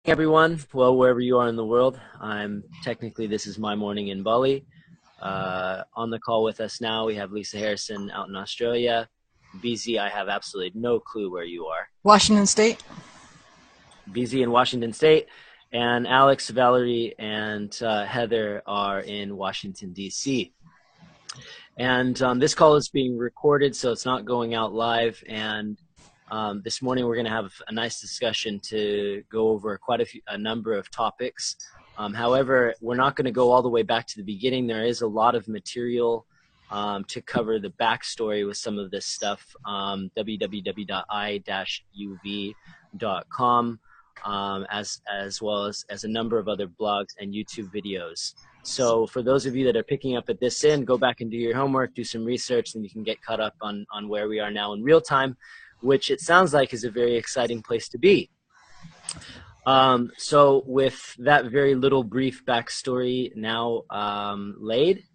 Everyone, well, wherever you are in the world, this is my morning in Bali. On the call with us now, we have Lisa Harrison out in Australia. BZ, I have absolutely no clue where you are. Washington State. BZ in Washington State, and Alex, Valerie, and Heather are in Washington, D.C. And this call is being recorded, so it's not going out live. And this morning we're going to have a nice discussion to go over a number of topics. However, we're not going to go all the way back to the beginning. There is a lot of material to cover the backstory with some of this stuff. www.i-uv.com, as well as a number of other blogs and YouTube videos. So for those of you that are picking up at this end, go back and do your homework, do some research, and you can get caught up on where we are now in real time, which it sounds like is a very exciting place to be. So with that very little brief backstory now laid,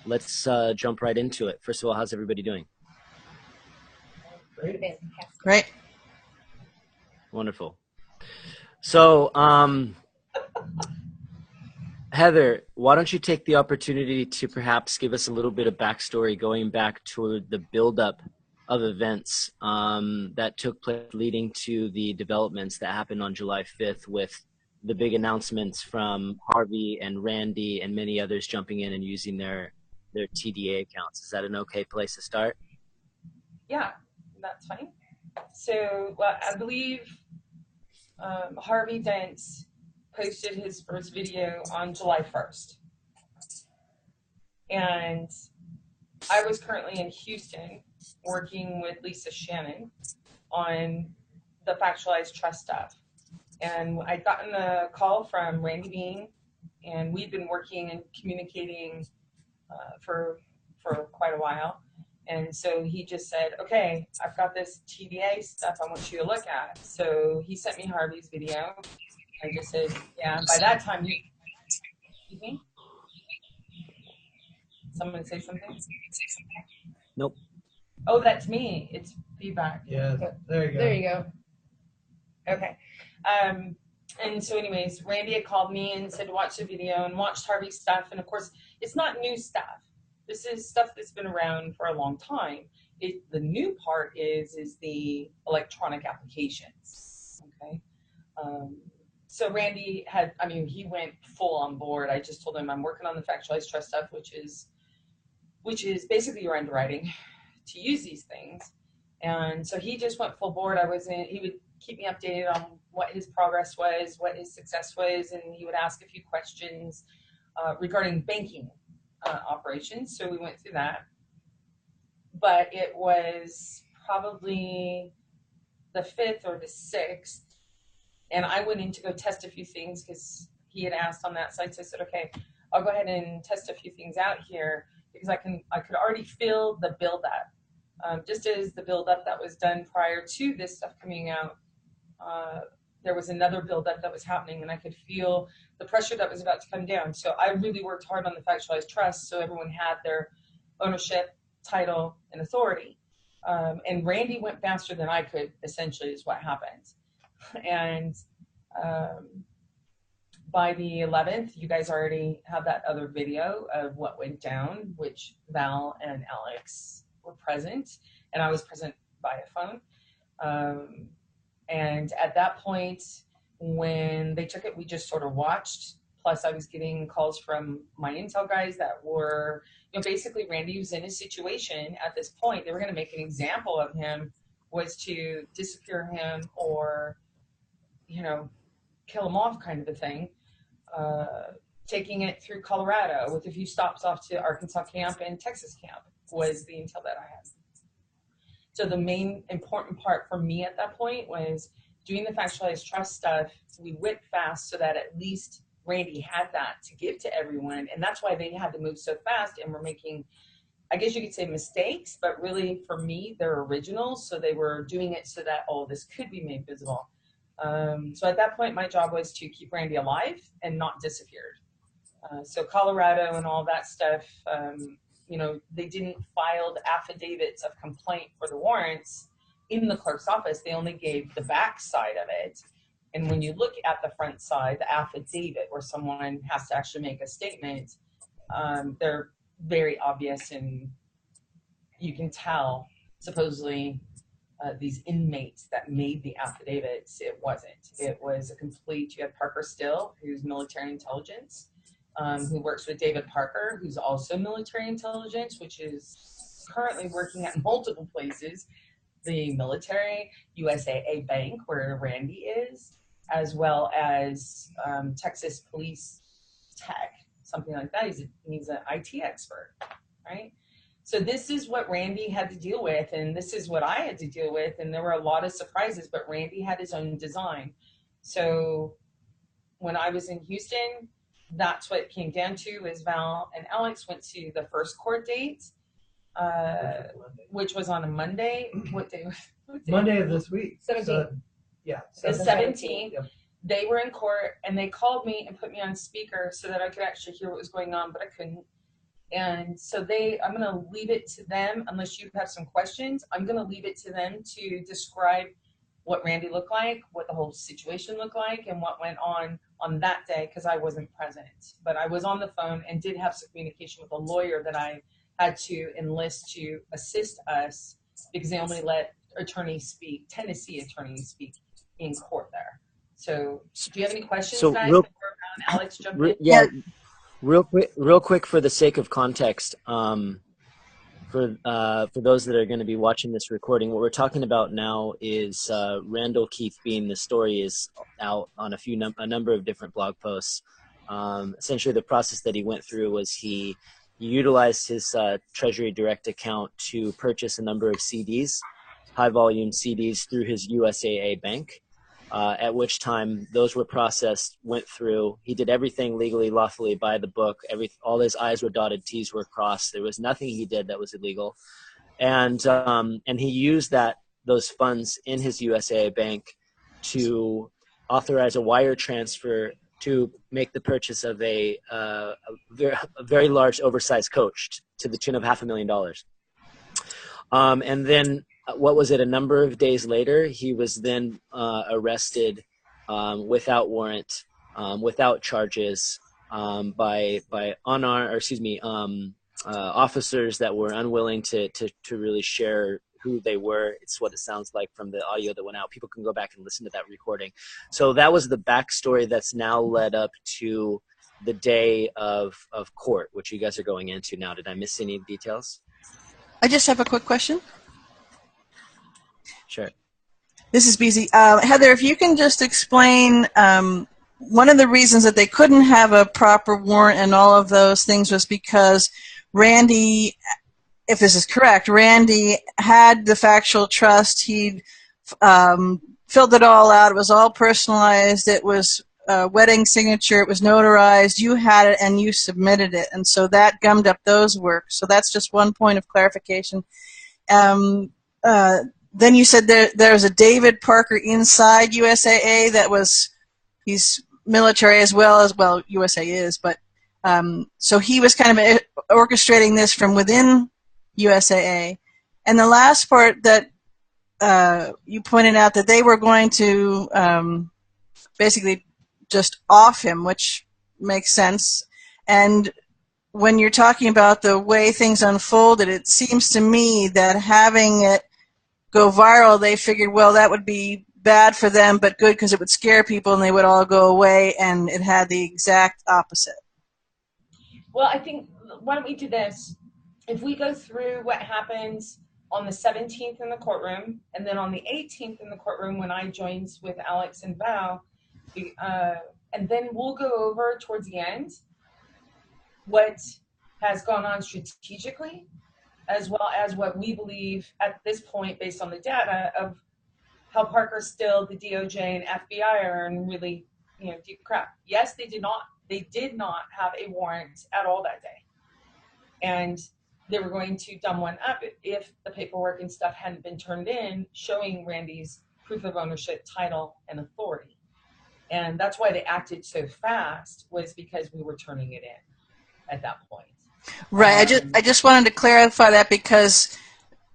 let's jump right into it. First of all, how's everybody doing? Great. Wonderful. So, Heather, why don't you take the opportunity to perhaps give us a little bit of backstory going back to the buildup of events that took place leading to the developments that happened on July 5th with the big announcements from Harvey and Randy and many others jumping in and using their TDA accounts. Is that an okay place to start? Yeah, that's fine. So I believe Harvey Dent posted his first video on July 1st. And I was currently in Houston working with Lisa Shannon on the factualized trust stuff. And I'd gotten a call from Randy Bean, and we'd been working and communicating for quite a while. And so he just said, okay, I've got this TDA stuff I want you to look at. So he sent me Harvey's video. I just said, yeah, by that time, excuse me? Someone say something? Nope. Oh, that's me. It's feedback. Yeah, there you go. There you go. Okay. And so anyways, Randy had called me and said, watch the video, and watched Harvey's stuff. And of course, it's not new stuff. This is stuff that's been around for a long time. The new part is the electronic applications. Okay. So Randy he went full on board. I just told him I'm working on the factualized trust stuff, which is basically your underwriting to use these things. And so he just went full board. He would keep me updated on what his progress was, what his success was, and he would ask a few questions regarding banking operations. So we went through that. But it was probably the 5th or the 6th. And I went in to go test a few things because he had asked on that site. So I said, okay, I'll go ahead and test a few things out here because I could already feel the buildup. Just as the buildup that was done prior to this stuff coming out, there was another buildup that was happening, and I could feel the pressure that was about to come down. So I really worked hard on the factualized trust so everyone had their ownership, title, and authority. And Randy went faster than I could, essentially, is what happened. And by the 11th, you guys already have that other video of what went down, which Val and Alex were present, and I was present by a phone. And at that point, when they took it, we just sort of watched. Plus, I was getting calls from my intel guys that were, basically Randy was in a situation at this point. They were going to make an example of him, was to disappear him or, kill him off kind of a thing. Taking it through Colorado with a few stops off to Arkansas camp and Texas camp was the intel that I had. So the main important part for me at that point was doing the factualized trust stuff. We went fast so that at least Randy had that to give to everyone. And that's why they had to move so fast and were making, I guess you could say, mistakes, but really for me, they're originals. So they were doing it so that all this could be made visible. So at that point, my job was to keep Randy alive and not disappeared. So Colorado and all that stuff, they didn't file affidavits of complaint for the warrants in the clerk's office. They only gave the back side of it. And when you look at the front side, the affidavit, where someone has to actually make a statement, they're very obvious, and you can tell supposedly these inmates that made the affidavits, it wasn't. It was a complete, you had Parker Still, who's military intelligence, who works with David Parker, who's also military intelligence, which is currently working at multiple places, the military, USAA Bank, where Randy is, as well as Texas Police Tech, something like that. He's an IT expert, right? So this is what Randy had to deal with, and this is what I had to deal with, and there were a lot of surprises, but Randy had his own design. So when I was in Houston, that's what it came down to, is Val and Alex went to the first court date, which was on a Monday. What day? Monday of this week. 17th. So, yeah. The 17th. Yep. They were in court, and they called me and put me on speaker so that I could actually hear what was going on, but I couldn't. And so I'm going to leave it to them, unless you have some questions. I'm going to leave it to them to describe what Randy looked like, what the whole situation looked like, and what went on that day, because I wasn't present. But I was on the phone and did have some communication with a lawyer that I had to enlist to assist us, because they only let attorneys speak, Tennessee attorneys speak in court there. So do you have any questions, guys? Before Alex jump in? Yeah. Real quick, for the sake of context, for those that are going to be watching this recording, what we're talking about now is Randall Keith Bean. The story is out on a number of different blog posts. Essentially, the process that he went through was he utilized his Treasury Direct account to purchase a number of CDs, high volume CDs, through his USAA bank. At which time those were processed, went through. He did everything legally, lawfully, by the book. All his I's were dotted, T's were crossed. There was nothing he did that was illegal, and he used those funds in his USAA bank to authorize a wire transfer to make the purchase of a very large, oversized coach to the tune of $500,000. And then, what was it? A number of days later, he was then arrested without warrant, without charges, by officers that were unwilling to really share who they were. It's what it sounds like from the audio that went out. People can go back and listen to that recording. So that was the backstory that's now led up to the day of court, which you guys are going into now. Did I miss any details? I just have a quick question. Sure. This is BZ. Heather, if you can just explain, one of the reasons that they couldn't have a proper warrant and all of those things was because Randy, if this is correct, Randy had the factual trust. He filled it all out. It was all personalized. It was a wedding signature. It was notarized. You had it, and you submitted it. And so that gummed up those works. So that's just one point of clarification. Then you said there's a David Parker inside USAA he's military as well, USA is, but so he was kind of orchestrating this from within USAA. And the last part that you pointed out, that they were going to basically just off him, which makes sense. And when you're talking about the way things unfolded, it seems to me that having it go viral, they figured, well, that would be bad for them, but good because it would scare people and they would all go away, and it had the exact opposite. Well, I think, why don't we do this? If we go through what happens on the 17th in the courtroom, and then on the 18th in the courtroom when I joined with Alex and Val, and then we'll go over towards the end what has gone on strategically, as well as what we believe at this point, based on the data, of how Parker Still, the DOJ, and FBI are in really, deep crap. Yes, they did not have a warrant at all that day, and they were going to dumb one up if the paperwork and stuff hadn't been turned in, showing Randy's proof of ownership, title, and authority. And that's why they acted so fast, was because we were turning it in at that point. Right. I just wanted to clarify that, because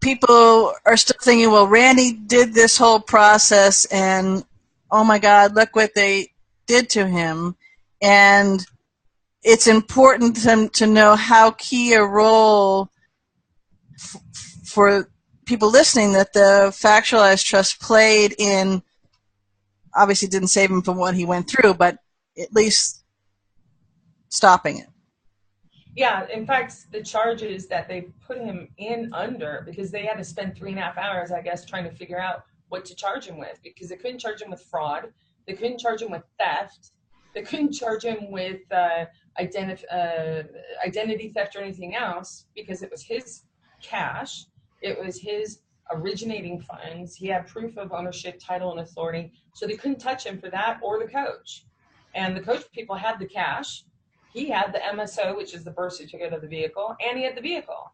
people are still thinking, well, Randy did this whole process, and oh my God, look what they did to him. And it's important to know how key a role for people listening that the Factualized Trust played in, obviously didn't save him from what he went through, but at least stopping it. Yeah, in fact, the charges that they put him in under, because they had to spend 3.5 hours, I guess, trying to figure out what to charge him with, because they couldn't charge him with fraud, they couldn't charge him with theft, they couldn't charge him with identity theft or anything else, because it was his cash, it was his originating funds, he had proof of ownership, title, and authority, so they couldn't touch him for that or the coach. And the coach people had the cash. He had the MSO, which is the birth certificate of the vehicle, and he had the vehicle.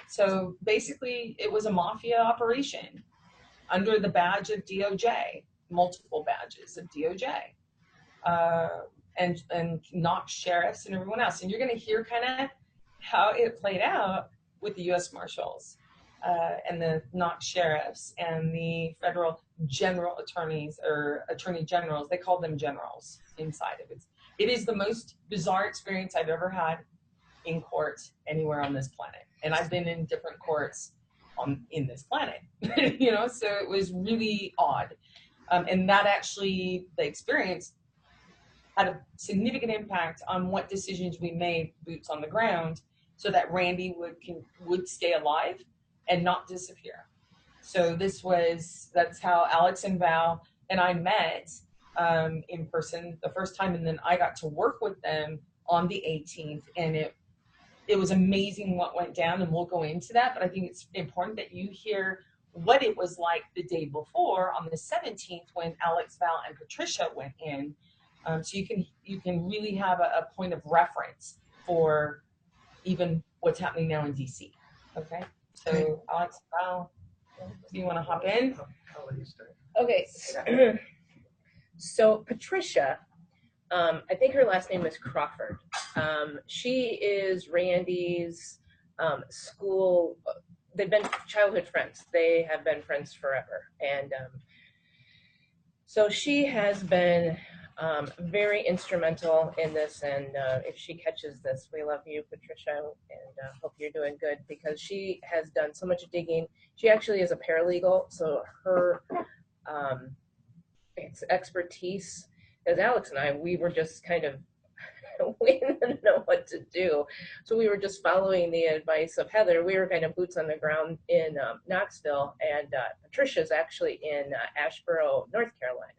So basically, it was a mafia operation under the badge of DOJ, multiple badges of DOJ, and Knox sheriffs and everyone else. And you're going to hear kind of how it played out with the U.S. Marshals and the Knox sheriffs and the federal general attorneys or attorney generals. They call them generals inside of it. It is the most bizarre experience I've ever had in court anywhere on this planet. And I've been in different courts in this planet, so it was really odd. And that actually, the experience had a significant impact on what decisions we made, boots on the ground, so that Randy would stay alive and not disappear. So that's how Alex and Val and I met in person the first time, and then I got to work with them on the 18th, and it was amazing what went down, and we'll go into that, but I think it's important that you hear what it was like the day before on the 17th when Alex, Val, and Patricia went in, so you can really have a point of reference for even what's happening now in DC. Okay, so Alex, Val, do you want to hop in? Okay. So Patricia, I think her last name is Crawford. She is Randy's school. They've been childhood friends. They have been friends forever. And so she has been very instrumental in this. And if she catches this, we love you, Patricia, and hope you're doing good, because she has done so much digging. She actually is a paralegal, so her expertise, as Alex and I, we were just kind of, we didn't know what to do. So we were just following the advice of Heather. We were kind of boots on the ground in Knoxville, and Patricia's actually in Asheboro, North Carolina.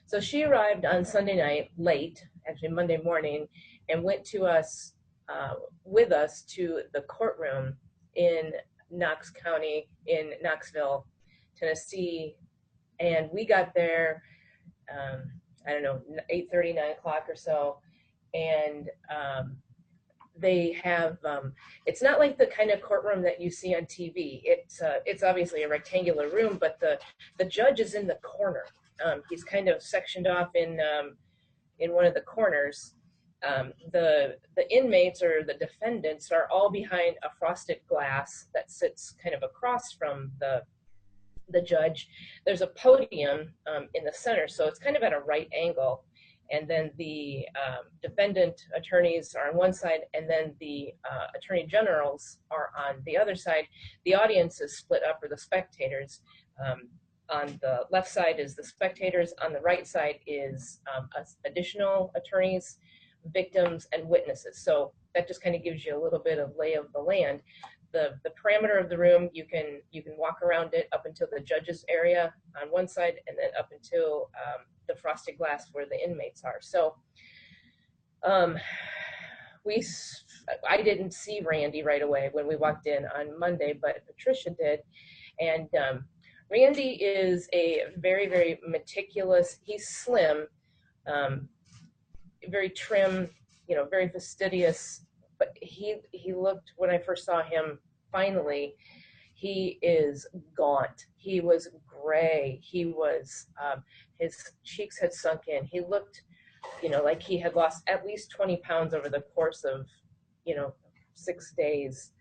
So she arrived on Sunday night late, actually Monday morning, and went to us, with us to the courtroom in Knox County in Knoxville, Tennessee. And we got there, I don't know, 8:30, 9 o'clock or so. And they have, it's not like the kind of courtroom that you see on TV. It's obviously a rectangular room, but the judge is in the corner. He's kind of sectioned off in one of the corners. The inmates or the defendants are all behind a frosted glass that sits kind of across from the judge. There's a podium in the center, so it's kind of at a right angle. And then the defendant attorneys are on one side, and then the attorney generals are on the other side. The audience is split up, or the spectators. On the left side is the spectators. On the right side is additional attorneys, victims, and witnesses. So that just kind of gives you a little bit of lay of the land. The parameter of the room, you can walk around it up until the judge's area on one side, and then up until the frosted glass where the inmates are. So I didn't see Randy right away when we walked in on Monday, but Patricia did. And Randy is a very, very meticulous, he's slim, very trim, very fastidious, but he looked, when I first saw him finally, he is gaunt. He was gray. He was, his cheeks had sunk in. He looked, like he had lost at least 20 pounds over the course of, 6 days.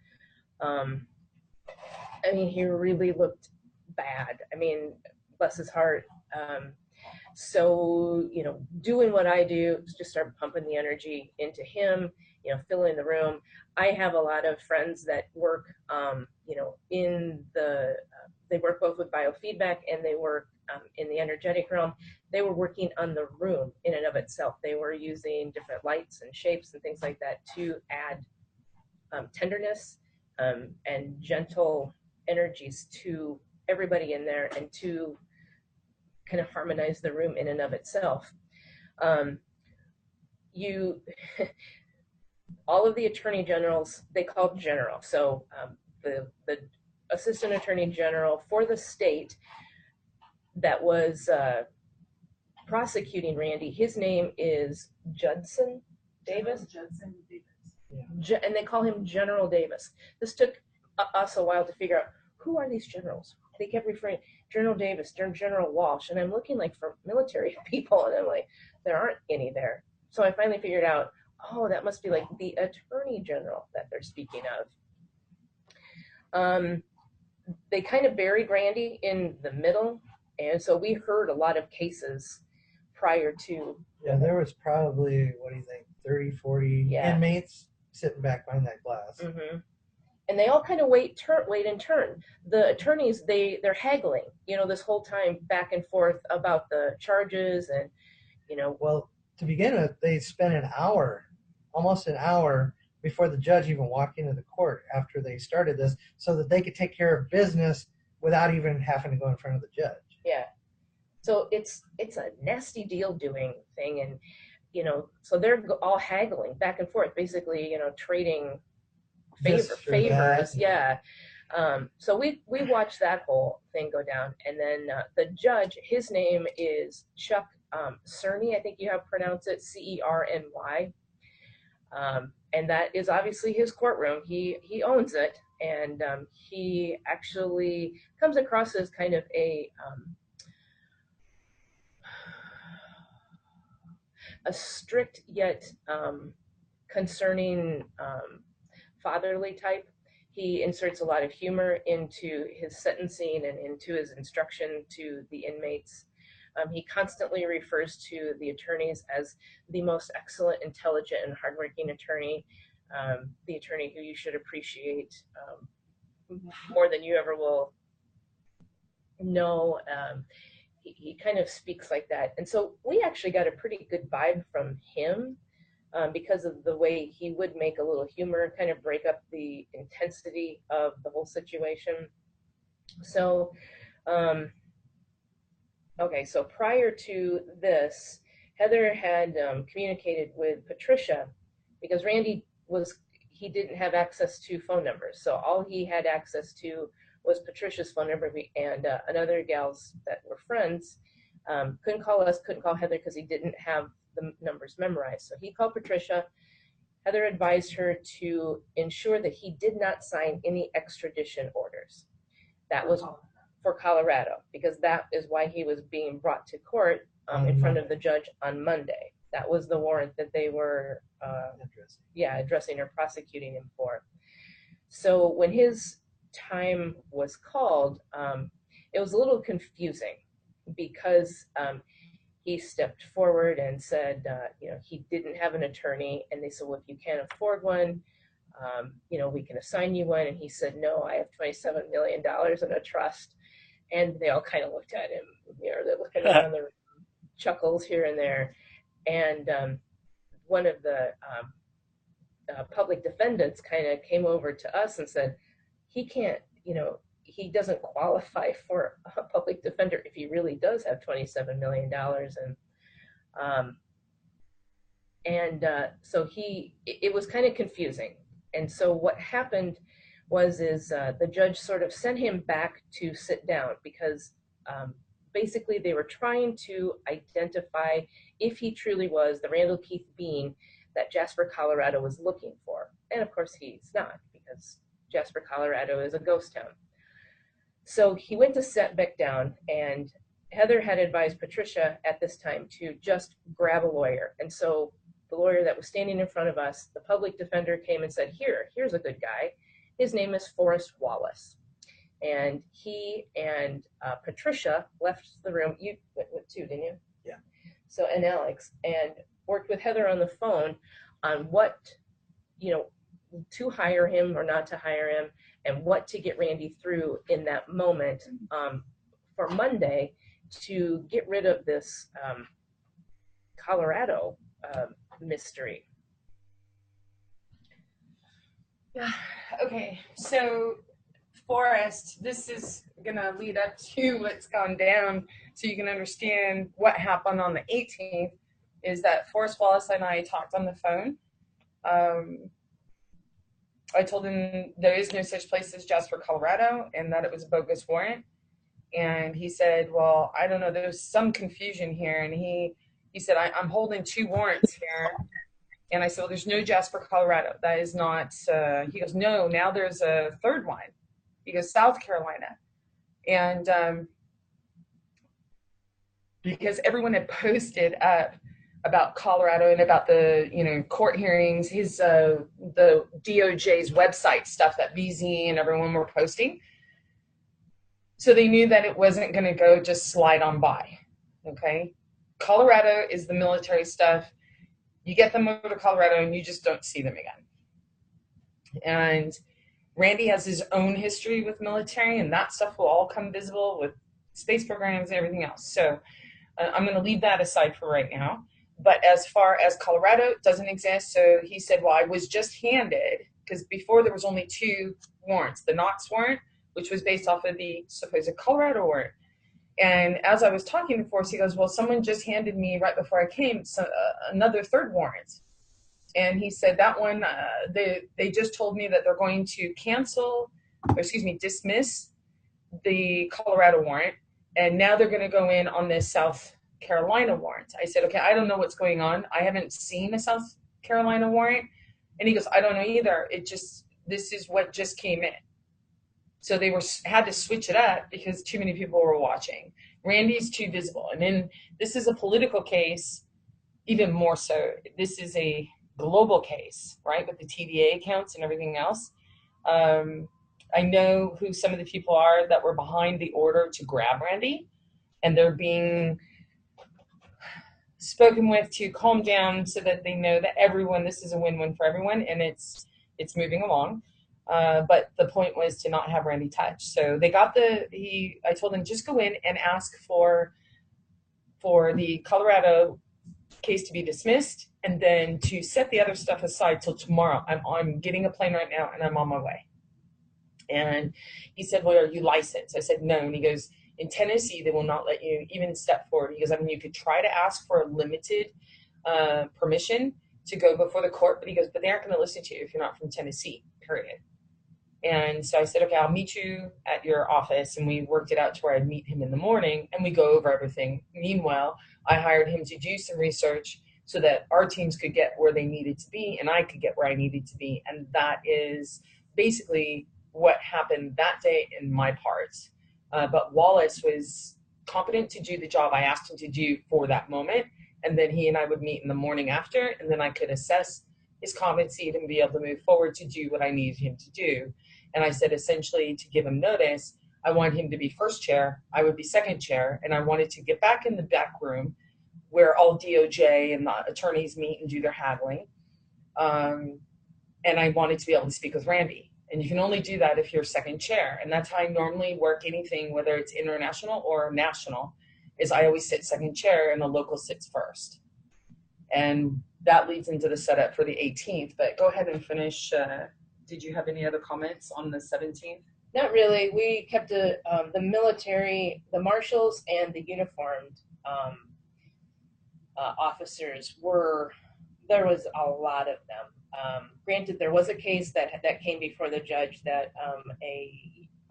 He really looked bad. bless his heart. So, doing what I do, just start pumping the energy into him, filling the room. I have a lot of friends that work, they work both with biofeedback and they work in the energetic realm. They were working on the room in and of itself. They were using different lights and shapes and things like that to add tenderness and gentle energies to everybody in there and to kind of harmonize the room in and of itself. All of the attorney generals, they called general. So the assistant attorney general for the state that was prosecuting Randy, his name is Judson Davis. And they call him General Davis. This took us a while to figure out who are these generals. They kept referring General Davis, General Walsh, and I'm looking like for military people, and I'm like, there aren't any there. So I finally figured out, oh, that must be like the Attorney General that they're speaking of. They kind of buried Randy in the middle, and so we heard a lot of cases prior to. Yeah, there was probably, what do you think, 30, 40 inmates sitting back behind that glass. Mm-hmm. And they all kind of wait and turn. The attorneys, they're haggling, this whole time back and forth about the charges and, Well, to begin with, they spent almost an hour before the judge even walked into the court after they started this so that they could take care of business without even having to go in front of the judge. Yeah. So it's a nasty deal doing thing. And, so they're all haggling back and forth, basically, trading favors. Yeah. So we watched that whole thing go down. And then the judge, his name is Chuck Cerny, I think you have pronounced it, Cerny. And that is obviously his courtroom. He owns it. And he actually comes across as kind of a strict yet concerning fatherly type. He inserts a lot of humor into his sentencing and into his instruction to the inmates. He constantly refers to the attorneys as the most excellent, intelligent, and hardworking attorney, the attorney who you should appreciate more than you ever will know. He kind of speaks like that. And so we actually got a pretty good vibe from him. Because of the way he would make a little humor, kind of break up the intensity of the whole situation. So, so prior to this, Heather had communicated with Patricia because Randy he didn't have access to phone numbers. So all he had access to was Patricia's phone number and another gals that were friends. Couldn't call us, couldn't call Heather because he didn't have the numbers memorized. So he called Patricia. Heather advised her to ensure that he did not sign any extradition orders. That was for Colorado because that is why he was being brought to court in front of the judge on Monday. That was the warrant that they were addressing or prosecuting him for. So when his time was called, it was a little confusing because he stepped forward and said, he didn't have an attorney. And they said, well, if you can't afford one, we can assign you one. And he said, no, I have $27 million in a trust. And they all kind of looked at him, they're looking around the chuckles here and there. And one of the public defendants kind of came over to us and said, he can't, he doesn't qualify for a public defender if he really does have $27 million. So it was kind of confusing. And so what happened was the judge sort of sent him back to sit down because basically they were trying to identify if he truly was the Randall Keith Bean that Jasper, Colorado was looking for. And of course he's not because Jasper, Colorado is a ghost town. So he went to sit back down, and Heather had advised Patricia at this time to just grab a lawyer. And so the lawyer that was standing in front of us, the public defender came and said, here's a good guy. His name is Forrest Wallace. and he and Patricia left the room. You went too, didn't you? Yeah. So, and Alex, and worked with Heather on the phone on what, to hire him or not to hire him, and what to get Randy through in that moment for Monday to get rid of this Colorado mystery. Okay, so Forrest, this is gonna lead up to what's gone down, so you can understand what happened on the 18th. Is that Forrest Wallace and I talked on the phone. I told him there is no such place as Jasper, Colorado, and that it was a bogus warrant. And he said, well, I don't know, there's some confusion here. And he said, I'm holding 2 warrants here. And I said, well, there's no Jasper, Colorado. That is not, he goes, no, now there's a 3rd one. He goes, South Carolina. And because everyone had posted up about Colorado and about the, court hearings, the DOJ's website stuff that VZ and everyone were posting. So they knew that it wasn't going to go just slide on by. Okay. Colorado is the military stuff. You get them over to Colorado and you just don't see them again. And Randy has his own history with military, and that stuff will all come visible with space programs and everything else. So I'm going to leave that aside for right now. But as far as Colorado, it doesn't exist. So he said, well, I was just handed, because before there was only 2 warrants, the Knox warrant, which was based off of the supposed Colorado warrant. And as I was talking to Forrest, he goes, well, someone just handed me right before I came another 3rd warrant. And he said that one, they just told me that they're going to dismiss the Colorado warrant. And now they're going to go in on this South Carolina warrant. I said, okay, I don't know what's going on. I haven't seen a South Carolina warrant. And he goes, I don't know either. This is what just came in. So they had to switch it up because too many people were watching. Randy's too visible. And then this is a political case, even more so. This is a global case, right, with the TVA accounts and everything else. I know who some of the people are that were behind the order to grab Randy, and they're being spoken with to calm down so that they know that this is a win-win for everyone, and it's moving along. But the point was to not have Randy touch. So they got I told them just go in and ask for the Colorado case to be dismissed, and then to set the other stuff aside till tomorrow. I'm getting a plane right now and I'm on my way. And he said, well, are you licensed? I said, no. And he goes, in Tennessee, they will not let you even step forward. He goes, I mean, you could try to ask for a limited permission to go before the court, but he goes, but they aren't going to listen to you if you're not from Tennessee, period. And so I said, okay, I'll meet you at your office. And we worked it out to where I'd meet him in the morning and we go over everything. Meanwhile, I hired him to do some research so that our teams could get where they needed to be and I could get where I needed to be. And that is basically what happened that day in my part. But Wallace was competent to do the job I asked him to do for that moment. And then he and I would meet in the morning after, and then I could assess his competency and be able to move forward to do what I needed him to do. And I said, essentially, to give him notice, I wanted him to be first chair, I would be second chair, and I wanted to get back in the back room where all DOJ and the attorneys meet and do their haggling. And I wanted to be able to speak with Randy. And you can only do that if you're second chair. And that's how I normally work anything, whether it's international or national, is I always sit second chair and the local sits first. And that leads into the setup for the 18th. But go ahead and finish. Did you have any other comments on the 17th? Not really. We kept the military, the marshals, and the uniformed officers there was a lot of them. Granted, there was a case that came before the judge that I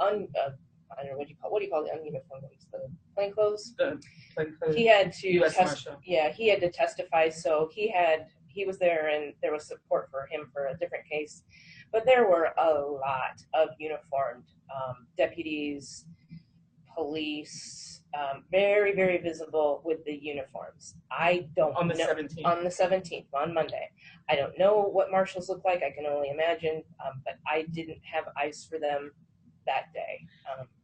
don't know, what do you call the ununiformed police? The plainclothes? The plainclothes. He had to U.S. Marshal. Yeah, he had to testify. So he was there, and there was support for him for a different case. But there were a lot of uniformed deputies, police, very, very visible with the uniforms. I don't on the know. 17th. On the 17th, on Monday. I don't know what marshals look like. I can only imagine. But I didn't have eyes for them that day.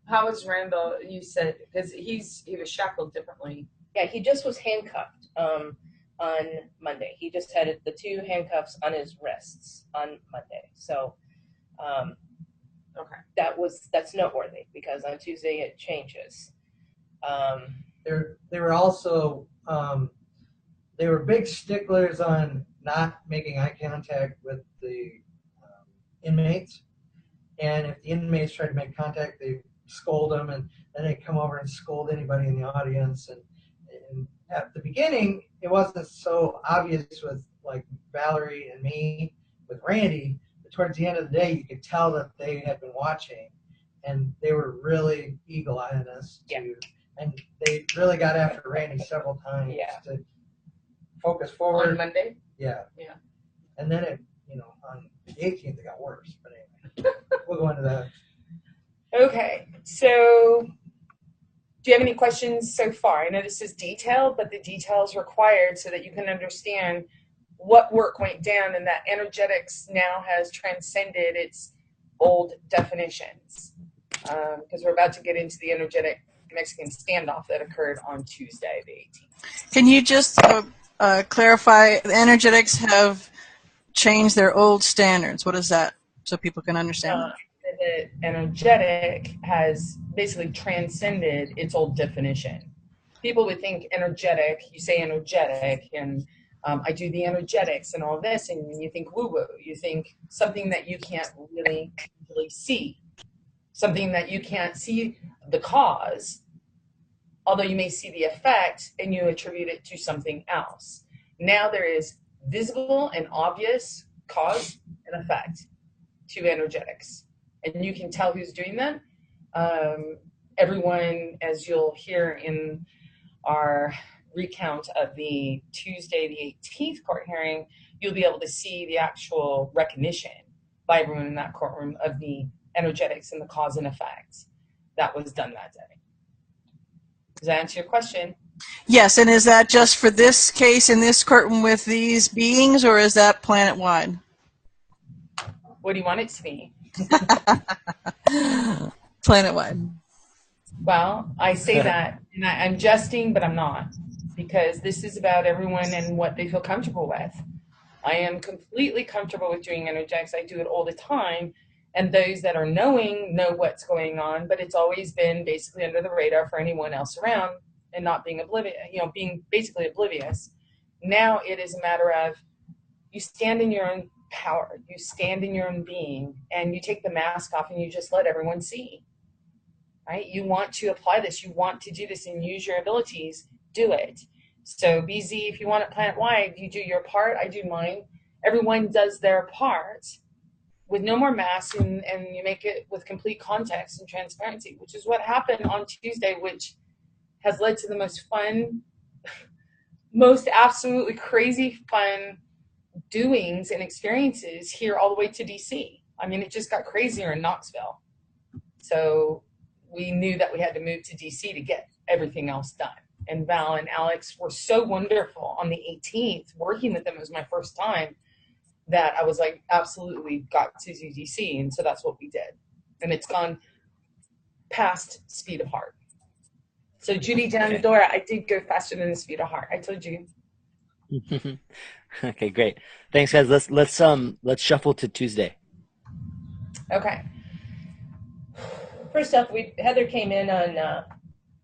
How was Randall? You said because he was shackled differently. Yeah, he just was handcuffed on Monday. He just had the 2 handcuffs on his wrists on Monday. So Okay. that's noteworthy because on Tuesday it changes. They were also they were big sticklers on not making eye contact with the inmates, and if the inmates tried to make contact, they scold them, and then they come over and scold anybody in the audience. And at the beginning, it wasn't so obvious with like Valerie and me, with Randy, but towards the end of the day, you could tell that they had been watching, and they were really eagle-eyeing us too. And they really got after Randy several times to focus forward. On Monday? Yeah. Yeah. And then on the 18th, it got worse. But anyway, we'll go into that. Okay. So, do you have any questions so far? I know this is detailed, but the detail is required so that you can understand what work went down and that energetics now has transcended its old definitions. Because we're about to get into the energetic Mexican standoff that occurred on Tuesday, the 18th. Can you just clarify, the energetics have changed their old standards? What is that, so people can understand? The energetic has basically transcended its old definition. People would think energetic, you say energetic, and I do the energetics and all this, and you think woo-woo. You think something that you can't really see. Something that you can't see the cause, although you may see the effect and you attribute it to something else. Now there is visible and obvious cause and effect to energetics. And you can tell who's doing that. Everyone, as you'll hear in our recount of the Tuesday, the 18th court hearing, you'll be able to see the actual recognition by everyone in that courtroom of the energetics and the cause and effect that was done that day. Does that answer your question? Yes, and is that just for this case in this courtroom with these beings, or is that planet-wide? What do you want it to be? Planet-wide. Well, I say that, and I'm jesting, but I'm not, because this is about everyone and what they feel comfortable with. I am completely comfortable with doing energetics. I do it all the time, and those that are knowing know what's going on, but it's always been basically under the radar for anyone else around and not being oblivious, being basically oblivious. Now it is a matter of you stand in your own power, you stand in your own being, and you take the mask off and you just let everyone see. Right? You want to apply this, you want to do this and use your abilities, do it. So BZ, if you want it planet-wide, you do your part, I do mine. Everyone does their part with no more masks, and you make it with complete context and transparency, which is what happened on Tuesday, which has led to the most fun, most absolutely crazy fun doings and experiences here all the way to DC. I mean, it just got crazier in Knoxville. So we knew that we had to move to DC to get everything else done. And Val and Alex were so wonderful on the 18th. Working with them was my first time, that I was like, absolutely got to do DC. And so that's what we did. And it's gone past speed of heart. So Judy down Dora, I did go faster than the speed of heart. I told you. Okay, great. Thanks, guys. Let's shuffle to Tuesday. Okay. First up, Heather came in on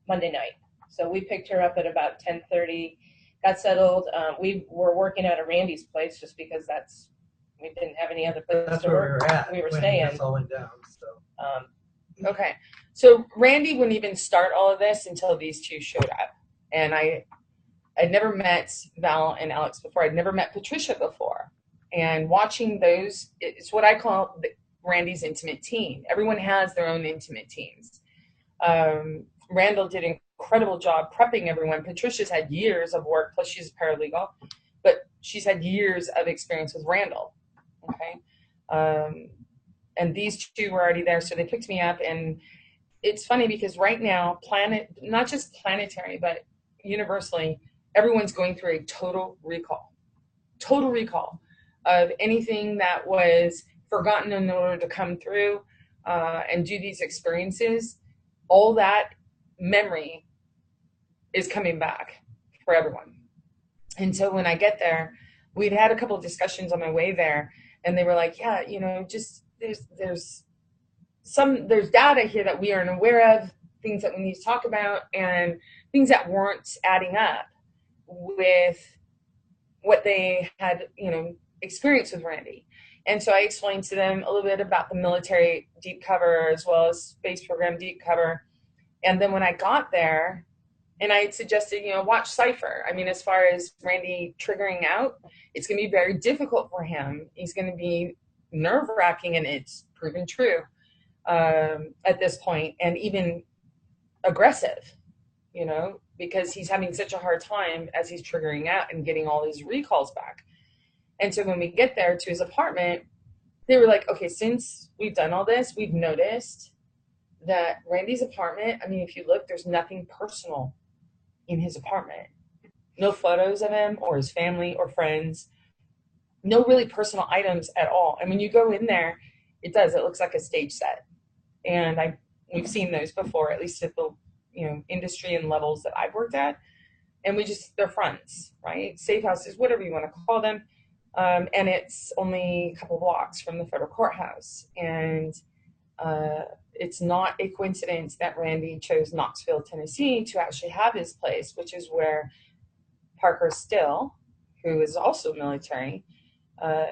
Monday night. So we picked her up at about 10:30, got settled. We were working out of Randy's place just because we didn't have any other place That's to where work. we were at. We were when staying. This all went down. So. Okay. So Randy wouldn't even start all of this until these two showed up. And I'd never met Val and Alex before. I'd never met Patricia before. And watching those, it's what I call Randy's intimate team. Everyone has their own intimate teams. Randall did an incredible job prepping everyone. Patricia's had years of work, plus she's a paralegal, but she's had years of experience with Randall. Okay. And these two were already there, so they picked me up. And it's funny because right now, not just planetary, but universally, everyone's going through a total recall of anything that was forgotten in order to come through. and do these experiences, all that memory is coming back for everyone. And so when I get there, we'd had a couple of discussions on my way there, and they were like, yeah, just there's data here that we aren't aware of, things that we need to talk about, and things that weren't adding up with what they had, experienced with Randy. And so I explained to them a little bit about the military deep cover as well as space program deep cover. And then when I got there, and I had suggested, watch Cypher. I mean, as far as Randy triggering out, it's going to be very difficult for him. He's going to be nerve-wracking, and it's proven true at this point, and even aggressive, because he's having such a hard time as he's triggering out and getting all his recalls back. And so when we get there to his apartment, they were like, okay, since we've done all this, we've noticed that Randy's apartment, I mean, if you look, there's nothing personal in his apartment. No photos of him or his family or friends. No really personal items at all. And when you go in there, it looks like a stage set. And we've seen those before, at least at the industry and levels that I've worked at. And they're fronts, right? Safe houses, whatever you want to call them. And it's only a couple blocks from the federal courthouse. And it's not a coincidence that Randy chose Knoxville, Tennessee to actually have his place, which is where Parker Still, who is also military,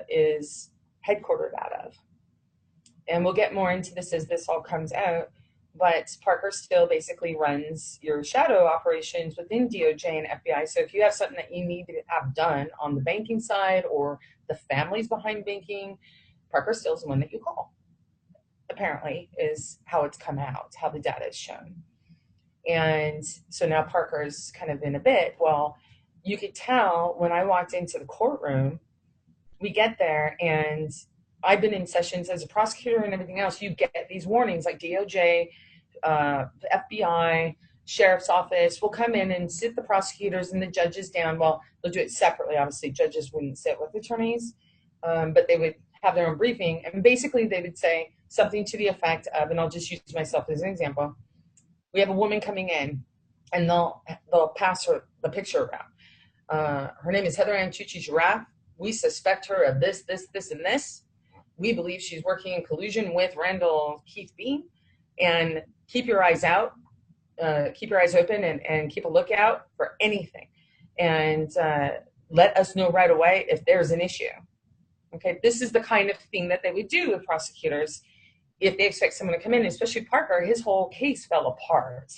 is headquartered out of. And we'll get more into this as this all comes out. But Parker Still basically runs your shadow operations within DOJ and FBI. So if you have something that you need to have done on the banking side or the families behind banking, Parker Still is the one that you call, apparently, is how it's come out, how the data is shown. And so now Parker's kind of in a bit. Well, you could tell when I walked into the courtroom, we get there, and I've been in sessions as a prosecutor and everything else. You get these warnings like DOJ, the FBI, sheriff's office will come in and sit the prosecutors and the judges down. Well, they'll do it separately. Obviously, judges wouldn't sit with attorneys, but they would have their own briefing. And basically, they would say something to the effect of, and I'll just use myself as an example. We have a woman coming in, and they'll pass her the picture around. Her name is Heather Ann Tucci Giraffe. We suspect her of this, this, this, and this. We believe she's working in collusion with Randall Keith Bean, and keep your eyes out, keep your eyes open, and keep a lookout for anything. And let us know right away if there's an issue. Okay, this is the kind of thing that they would do with prosecutors if they expect someone to come in, especially Parker. His whole case fell apart,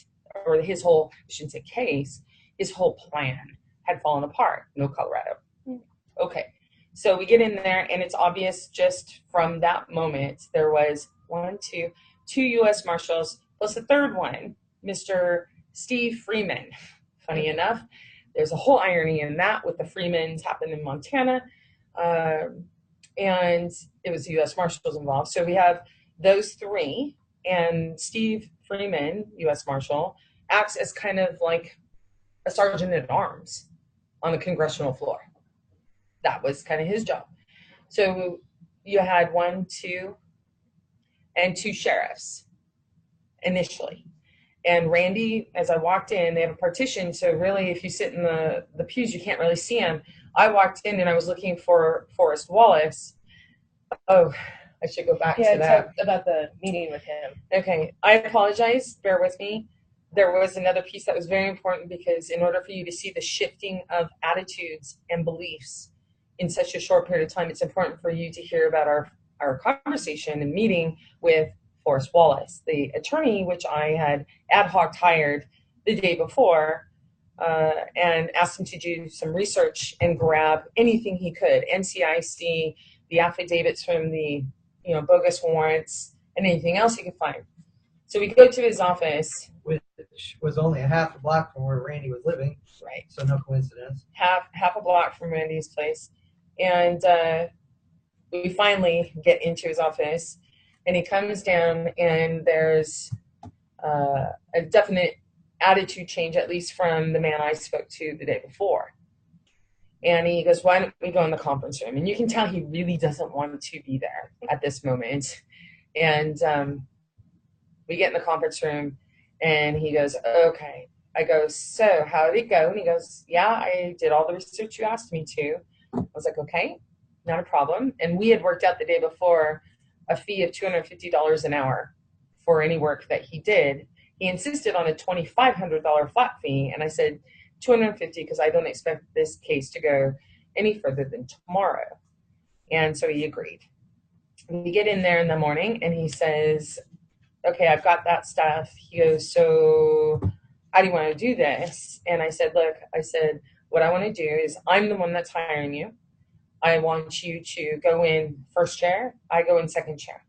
or I shouldn't say case, his whole plan had fallen apart. No Colorado. Okay. So we get in there, and it's obvious just from that moment there was two U.S. Marshals plus the third one, Mr. Steve Freeman. Funny enough, there's a whole irony in that with the Freemans happened in Montana, and it was the U.S. Marshals involved. So we have those three, and Steve Freeman, U.S. Marshal, acts as kind of like a sergeant at arms on the congressional floor. That was kind of his job. So you had 1, 2, and 2 sheriffs initially. And Randy, as I walked in, they have a partition. So really, if you sit in the pews, you can't really see him. I walked in and I was looking for Forrest Wallace. Oh, I should go back to that. About the meeting with him. Okay, I apologize. Bear with me. There was another piece that was very important, because in order for you to see the shifting of attitudes and beliefs in such a short period of time, it's important for you to hear about our conversation and meeting with Forrest Wallace, the attorney, which I had ad hoc hired the day before, and asked him to do some research and grab anything he could, NCIC, the affidavits from the bogus warrants, and anything else he could find. So we go to his office, which was only a half a block from where Randy was living. right? So no coincidence. Half a block from Randy's place, and we finally get into his office, and he comes down, and there's a definite attitude change, at least from the man I spoke to the day before. And he goes, "Why don't we go in the conference room?" And you can tell he really doesn't want to be there at this moment. And we get in the conference room, and he goes, okay. I go, so how did it go? And he goes, yeah, I did all the research you asked me to. I was like, okay, not a problem. And we had worked out the day before a fee of $250 an hour for any work that he did. He insisted on a $2,500 flat fee, and I said $250 because I don't expect this case to go any further than tomorrow. And so he agreed. We get in there in the morning, and he says, okay, I've got that stuff. He goes, so how do you want to do this? And I said, look, what I want to do is I'm the one that's hiring you. I want you to go in first chair. I go in second chair.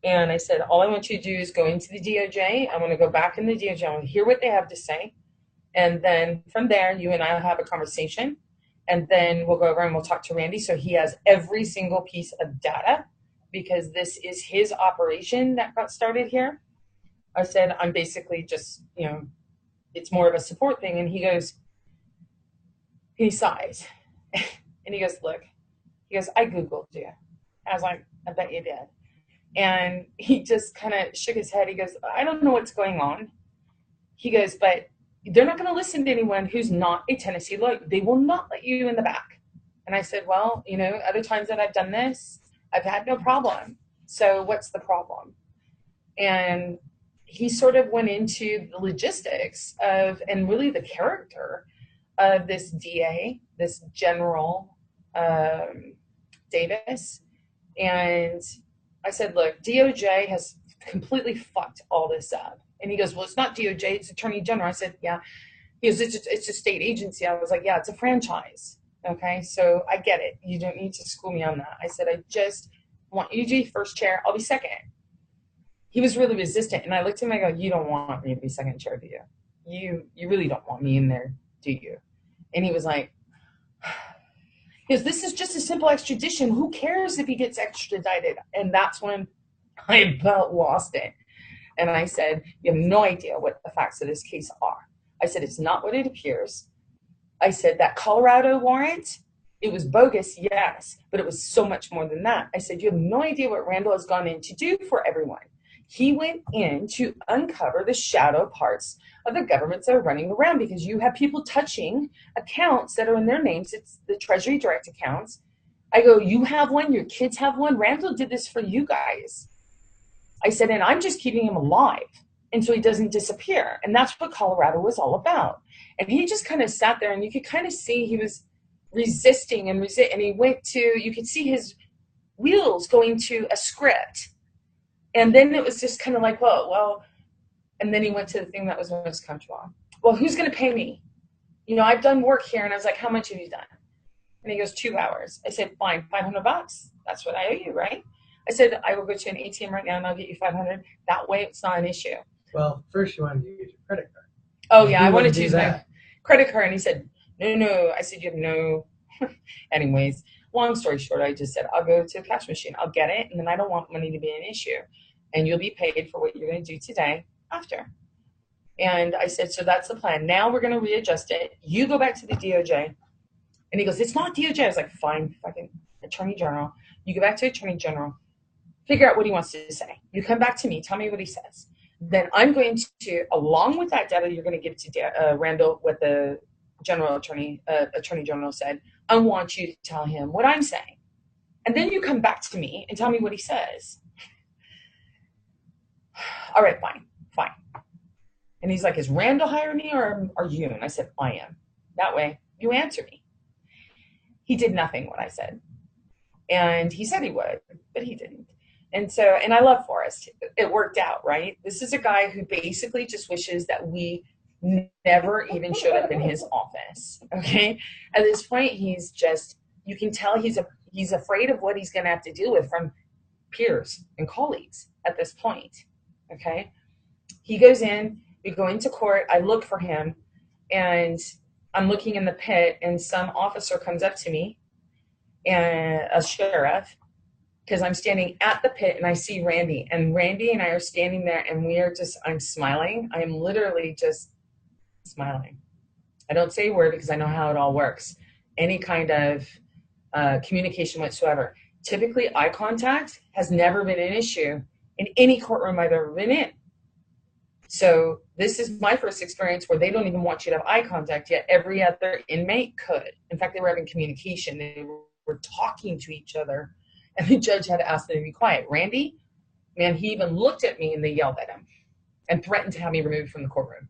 And I said, all I want you to do is go into the DOJ. I want to go back in the DOJ. I want to hear what they have to say. And then from there, you and I will have a conversation. And then we'll go over and we'll talk to Randy. So he has every single piece of data, because this is his operation that got started here. I said, I'm basically just, it's more of a support thing. And he goes, he sighs. And he goes, look, I Googled you. I was like, I bet you did. And he just kind of shook his head. He goes, I don't know what's going on. He goes, but they're not going to listen to anyone who's not a Tennessee lawyer. They will not let you in the back. And I said, well, other times that I've done this, I've had no problem. So what's the problem? And he sort of went into the logistics of, and really the character of this DA, this General Davis. And I said, look, DOJ has completely fucked all this up. And he goes, well, it's not DOJ, it's Attorney General. I said, yeah. He goes, it's a state agency. I was like, yeah, it's a franchise. Okay, so I get it. You don't need to school me on that. I said, I just want you to be first chair. I'll be second. He was really resistant. And I looked at him and I go, you don't want me to be second chair, do you? You really don't want me in there, do you? And he was like, because this is just a simple extradition. Who cares if he gets extradited? And that's when I about lost it. And I said, you have no idea what the facts of this case are. I said, it's not what it appears. I said, that Colorado warrant, it was bogus, yes, but it was so much more than that. I said, you have no idea what Randall has gone in to do for everyone. He went in to uncover the shadow parts of the governments that are running around, because you have people touching accounts that are in their names. It's the Treasury Direct accounts. I go, you have one, your kids have one. Randall did this for you guys. I said, and I'm just keeping him alive until he doesn't disappear. And that's what Colorado was all about. And he just kind of sat there, and you could kind of see he was resisting and he went to, you could see his wheels going to a script. And then it was just kind of like, well, and then he went to the thing that was most comfortable. Well, who's going to pay me? I've done work here. And I was like, how much have you done? And he goes, 2 hours. I said, fine, $500. That's what I owe you, right? I said, I will go to an ATM right now and I'll get you 500. That way it's not an issue. Well, first you wanted to use your credit card. Oh, yeah, I wanted to use my credit card. And he said, no. I said, you have no. Anyways, long story short, I just said, I'll go to a cash machine. I'll get it. And then I don't want money to be an issue. And you'll be paid for what you're going to do today after. And I said, so that's the plan. Now we're going to readjust it. You go back to the DOJ. And he goes, it's not DOJ. I was like, fine, fucking Attorney General. You go back to Attorney General. Figure out what he wants to say. You come back to me. Tell me what he says. Then I'm going to, along with that data, you're going to give to Randall what the Attorney General said. I want you to tell him what I'm saying. And then you come back to me and tell me what he says. All right, fine. And he's like, is Randall hiring me or are you? And I said, I am. That way you answer me. He did nothing what I said. And he said he would, but he didn't. And so, and I love Forrest. It worked out, right? This is a guy who basically just wishes that we never even showed up in his office. Okay. At this point, he's just, you can tell he's afraid of what he's going to have to deal with from peers and colleagues at this point. Okay. He goes in, we go into court. I look for him and I'm looking in the pit and some officer comes up to me, and a sheriff, because I'm standing at the pit and I see Randy, and Randy and I are standing there and I'm smiling. I am literally just smiling. I don't say a word because I know how it all works. Any kind of communication whatsoever. typically eye contact has never been an issue in any courtroom I've ever been in. So this is my first experience where they don't even want you to have eye contact, yet every other inmate could. In fact, they were having communication. They were talking to each other, and the judge had to ask them to be quiet. Randy, man, he even looked at me and they yelled at him and threatened to have me removed from the courtroom.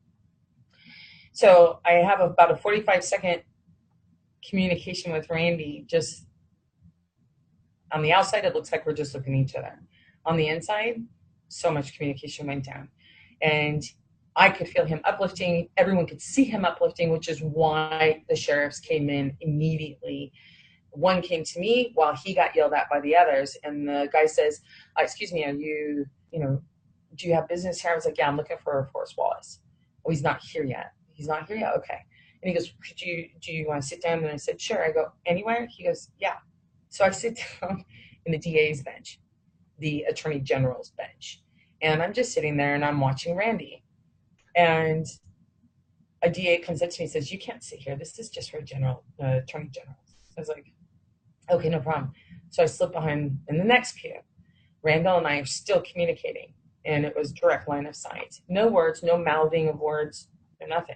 So I have about a 45-second communication with Randy. Just on the outside, it looks like we're just looking at each other. On the inside, so much communication went down. And I could feel him uplifting. Everyone could see him uplifting, which is why the sheriffs came in immediately. One came to me while he got yelled at by the others. And the guy says, excuse me, are you, do you have business here? I was like, yeah, I'm looking for Forrest Wallace. Oh, he's not here yet. He's not here yet? Okay. And he goes, do you want to sit down? And I said, sure. I go, anywhere? He goes, yeah. So I sit down in the DA's bench, the Attorney General's bench. And I'm just sitting there and I'm watching Randy. And a DA comes up to me and says, you can't sit here. This is just for Attorney General. I was like, okay, no problem. So I slip behind in the next pew. Randall and I are still communicating. And it was direct line of sight. No words, no mouthing of words, no nothing.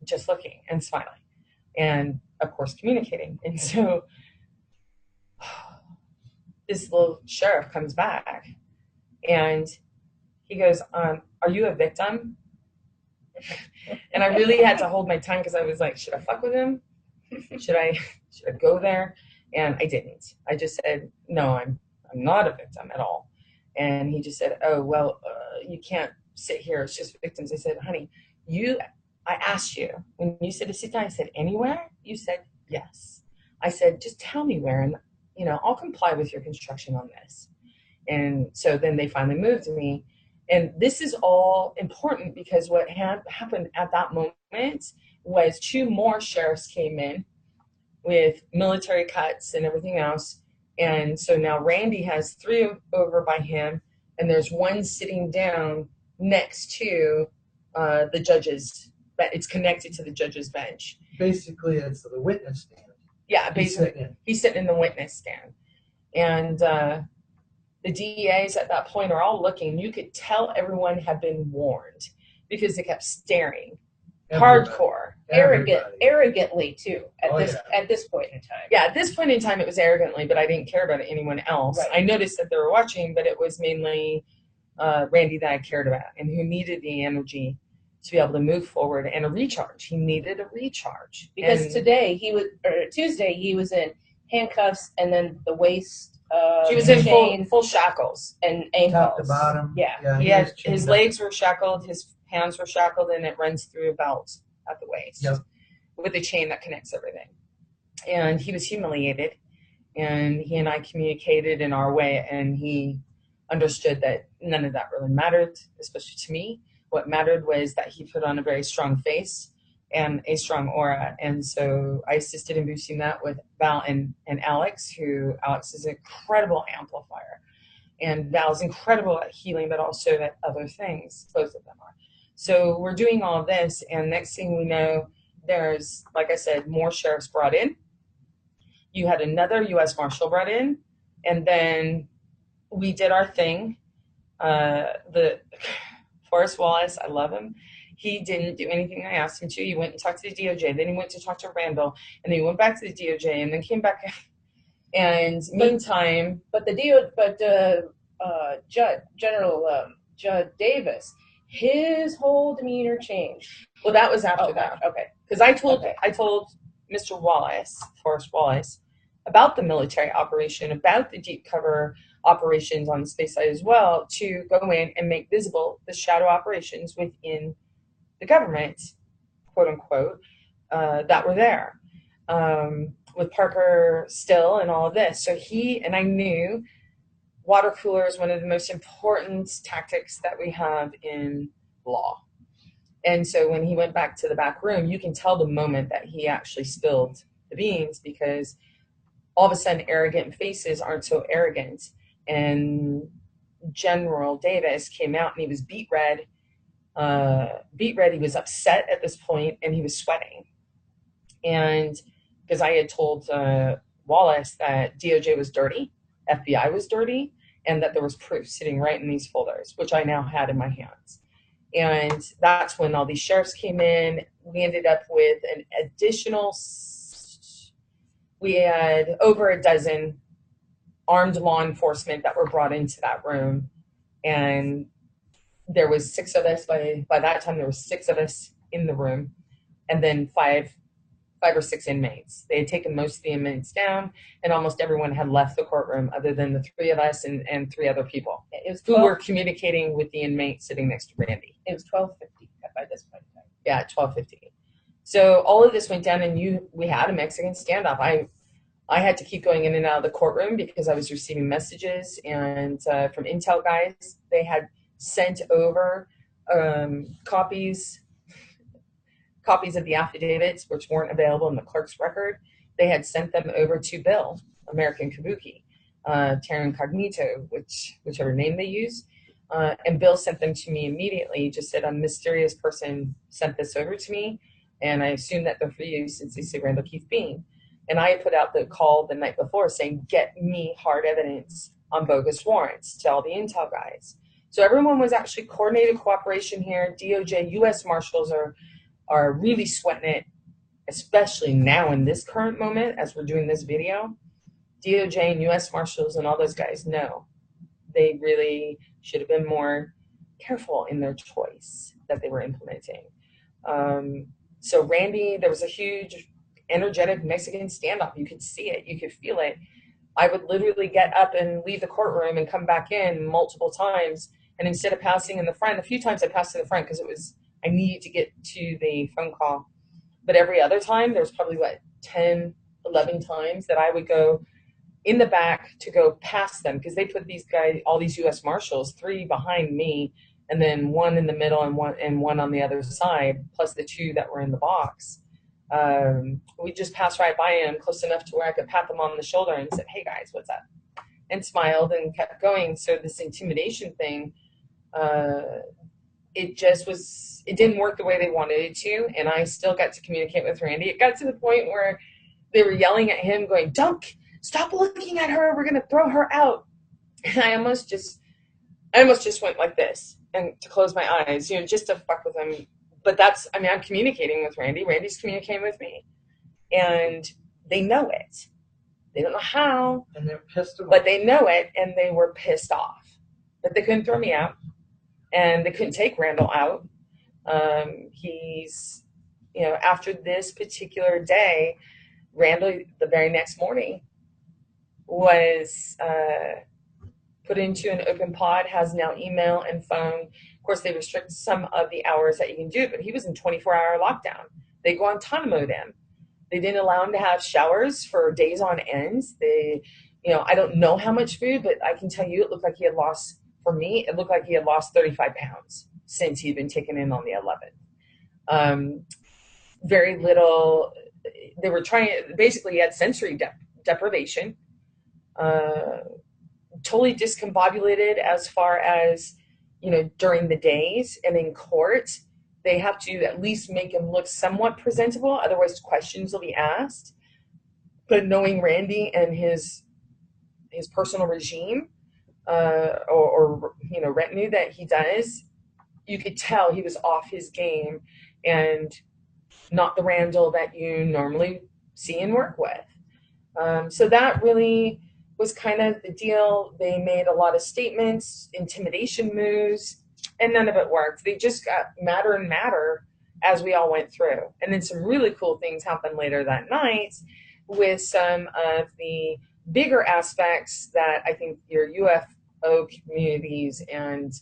Just looking and smiling. And, of course, communicating. And so this little sheriff comes back. And he goes, are you a victim? And I really had to hold my tongue because I was like, should I fuck with him? Should I go there? And I didn't. I just said, no, I'm not a victim at all. And he just said, oh, well, you can't sit here. It's just victims. I said, honey, I asked you. When you said to sit down, I said, anywhere? You said, yes. I said, just tell me where, and, I'll comply with your construction on this. And so then they finally moved me. And this is all important because what happened at that moment was 2 more sheriffs came in with military cuts and everything else. And so now Randy has 3 over by him, and there's 1 sitting down next to the judges. It's connected to the judge's bench. Basically, it's the witness stand. Yeah, basically. He's sitting in the witness stand. And the DEAs at that point are all looking. You could tell everyone had been warned because they kept staring. Everybody. Hardcore. Arrogantly too. At this point in time. Yeah, at this point in time, it was arrogantly, but I didn't care about anyone else. Right. I noticed that they were watching, but it was mainly Randy that I cared about and who needed the energy to be able to move forward and a recharge. He needed a recharge. Because and Tuesday he was in handcuffs and then the waist. She was chain in full shackles. and ankles. Top to bottom. Yeah. His legs were shackled, his hands were shackled, and it runs through a belt at the waist with a chain that connects everything. And he was humiliated, and he and I communicated in our way, and he understood that none of that really mattered, especially to me. What mattered was that he put on a very strong face and a strong aura. And so I assisted in boosting that with Val and Alex, Alex is an incredible amplifier. And Val's incredible at healing, but also at other things. Both of them are. So we're doing all of this, and next thing we know, there's, like I said, more sheriffs brought in. You had another U.S. Marshal brought in, and then we did our thing. The Forrest Wallace, I love him. He didn't do anything I asked him to. He went and talked to the DOJ. Then he went to talk to Randall, and then he went back to the DOJ, and then came back. And meantime, Judge Davis, his whole demeanor changed. Well, that was after that. Okay, because I told Mr. Wallace, Forrest Wallace, about the military operation, about the deep cover operations on the space side as well, to go in and make visible the shadow operations within the government, quote unquote, that were there, with Parker Still and all of this. So I knew water cooler is one of the most important tactics that we have in law. And so when he went back to the back room, you can tell the moment that he actually spilled the beans, because all of a sudden arrogant faces aren't so arrogant. And General Davis came out and he was beet red. He was upset at this point, and he was sweating. And because I had told Wallace that DOJ was dirty, FBI was dirty, and that there was proof sitting right in these folders, which I now had in my hands. And that's when all these sheriffs came in. We ended up with an additional, we had over a dozen armed law enforcement that were brought into that room. And there was 6 of us. By that time, there was 6 of us in the room, and then five or 6 inmates. They had taken most of the inmates down, and almost everyone had left the courtroom other than the 3 of us and 3 other people It was who were communicating with the inmate sitting next to Randy. It was 12:50 by this point in time. Yeah, 12:50. So all of this went down, and we had a Mexican standoff. I had to keep going in and out of the courtroom because I was receiving messages and from intel guys. They had sent over copies of the affidavits, which weren't available in the clerk's record. They had sent them over to Bill, American Kabuki, Terra Incognito, whichever name they use. And Bill sent them to me immediately. He just said, a mysterious person sent this over to me, and I assume that they're for you since they say Randall Keith Bean. And I had put out the call the night before saying, get me hard evidence on bogus warrants to all the intel guys. So everyone was actually coordinated cooperation here. DOJ, U.S. Marshals are really sweating it, especially now in this current moment as we're doing this video. DOJ and U.S. Marshals and all those guys know they really should have been more careful in their choice that they were implementing. So Randy, there was a huge energetic Mexican standoff. You could see it. You could feel it. I would literally get up and leave the courtroom and come back in multiple times. And instead of passing in the front, a few times I passed in the front because I needed to get to the phone call. But every other time, there's probably 10, 11 times that I would go in the back to go past them, because they put these guys, all these U.S. Marshals, 3 behind me, and then 1 in the middle and one on the other side, plus the 2 that were in the box. We just passed right by them close enough to where I could pat them on the shoulder and said, hey guys, what's up? And smiled and kept going. So this intimidation thing, it didn't work the way they wanted it to. And I still got to communicate with Randy. It got to the point where they were yelling at him going, Dunk, stop looking at her. We're going to throw her out. And I almost just went like this and to close my eyes, just to fuck with him. But I'm communicating with Randy. Randy's communicating with me. And they know it. They don't know how. And they're pissed off. But they know it, and they were pissed off. But they couldn't throw me out. And they couldn't take Randall out. He's, after this particular day, Randall, the very next morning, was put into an open pod, has now email and phone. Of course, they restrict some of the hours that you can do, but he was in 24-hour lockdown. They Guantanamo him. They didn't allow him to have showers for days on end. I don't know how much food, but I can tell you it looked like he had lost 35 pounds since he'd been taken in on the 11th. Very little, they were basically he had sensory deprivation, totally discombobulated as far as, during the days, and in court, they have to at least make him look somewhat presentable. Otherwise, questions will be asked. But knowing Randy and his personal regime, or retinue that he does, you could tell he was off his game and not the Randall that you normally see and work with. So that really was kind of the deal. They made a lot of statements, intimidation moves, and none of it worked. They just got madder and madder as we all went through. And then some really cool things happened later that night with some of the bigger aspects that I think your UFO communities and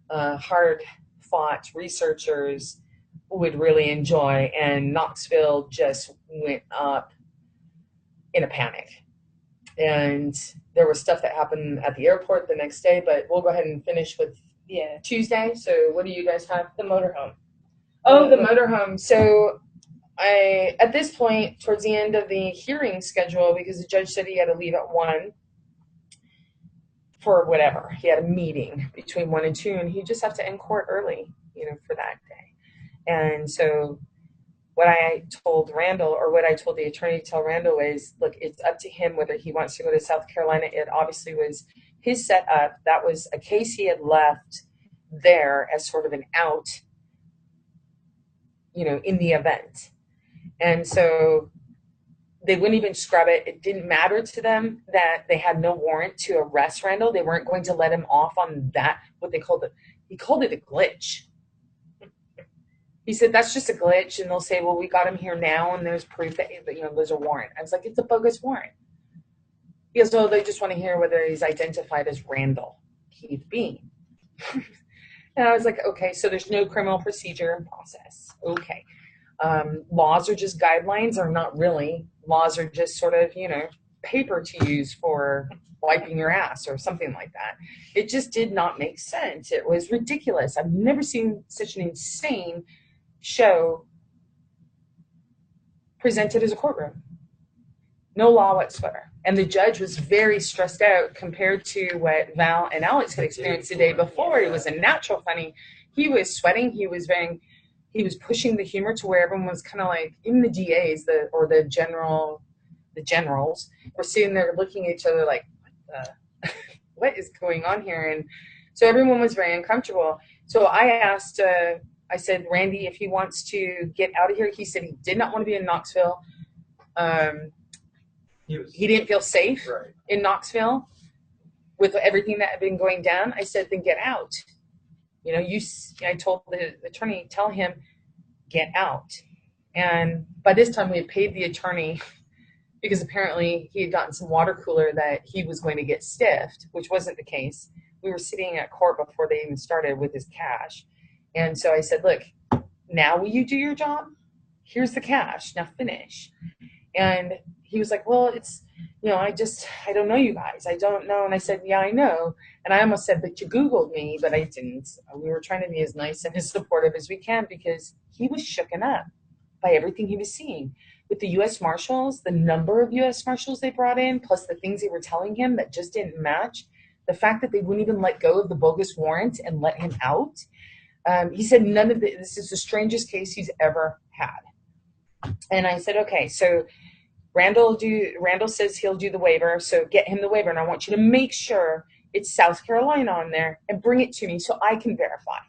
hard-fought researchers would really enjoy. And Knoxville just went up in a panic. And there was stuff that happened at the airport the next day, but we'll go ahead and finish with Tuesday. So what do you guys have? The motorhome. Oh, the motorhome. So at this point, towards the end of the hearing schedule, because the judge said he had to leave at 1 for whatever. He had a meeting between 1 and 2, and he'd just have to end court early, for that day. And so what I told Randall, or what I told the attorney to tell Randall, was, look, it's up to him whether he wants to go to South Carolina. It obviously was his setup. That was a case he had left there as sort of an out, in the event. And so they wouldn't even scrub it. It didn't matter to them that they had no warrant to arrest Randall. They weren't going to let him off on that, what they called it. He called it a glitch. He said, that's just a glitch. And they'll say, well, we got him here now, and there's proof that, there's a warrant. I was like, it's a bogus warrant. He goes, no, they just want to hear whether he's identified as Randall Keith Bean. And I was like, okay, so there's no criminal procedure and process. Okay. Laws are just guidelines, or not really. Laws are just sort of, paper to use for wiping your ass or something like that. It just did not make sense. It was ridiculous. I've never seen such an insane show presented as a courtroom. No law whatsoever. And the judge was very stressed out compared to what Val and Alex had experienced the day before. It was a natural funny. He was sweating. He was pushing the humor to where everyone was kind of like, even the DAs, the generals were sitting there looking at each other like, what is going on here? And so everyone was very uncomfortable. So I asked, I said, Randy, if he wants to get out of here. He said he did not want to be in Knoxville. He didn't feel safe in Knoxville with everything that had been going down. I said, then get out. I told the attorney, tell him, get out. And by this time we had paid the attorney, because apparently he had gotten some water cooler that he was going to get stiffed, which wasn't the case. We were sitting at court before they even started with his cash. And so I said, look, now will you do your job? Here's the cash. Now finish. And he was like, well, it's, I don't know you guys. I don't know. And I said, yeah, I know. And I almost said, but you Googled me, but I didn't. We were trying to be as nice and as supportive as we can, because he was shooken up by everything he was seeing. With the U.S. Marshals, the number of U.S. Marshals they brought in, plus the things they were telling him that just didn't match, the fact that they wouldn't even let go of the bogus warrant and let him out. He said this is the strangest case he's ever had. And I said, okay, so Randall says he'll do the waiver, so get him the waiver, and I want you to make sure it's South Carolina on there and bring it to me so I can verify,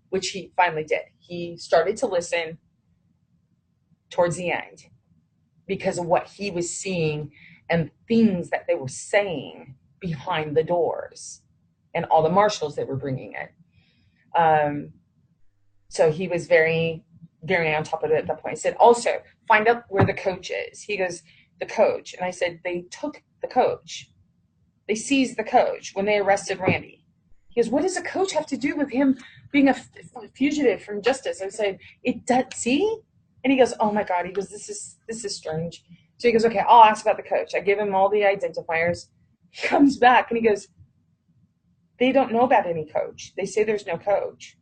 which he finally did. He started to listen towards the end because of what he was seeing and things that they were saying behind the doors and all the marshals that were bringing in. So he was very, very on top of it at that point. I said, also, find out where the coach is. He goes, the coach. And I said, they took the coach. They seized the coach when they arrested Randy. He goes, what does a coach have to do with him being a fugitive from justice? I said, it does, see? And he goes, oh my God. He goes, this is strange. So he goes, okay, I'll ask about the coach. I give him all the identifiers. He comes back and he goes, they don't know about any coach. They say there's no coach.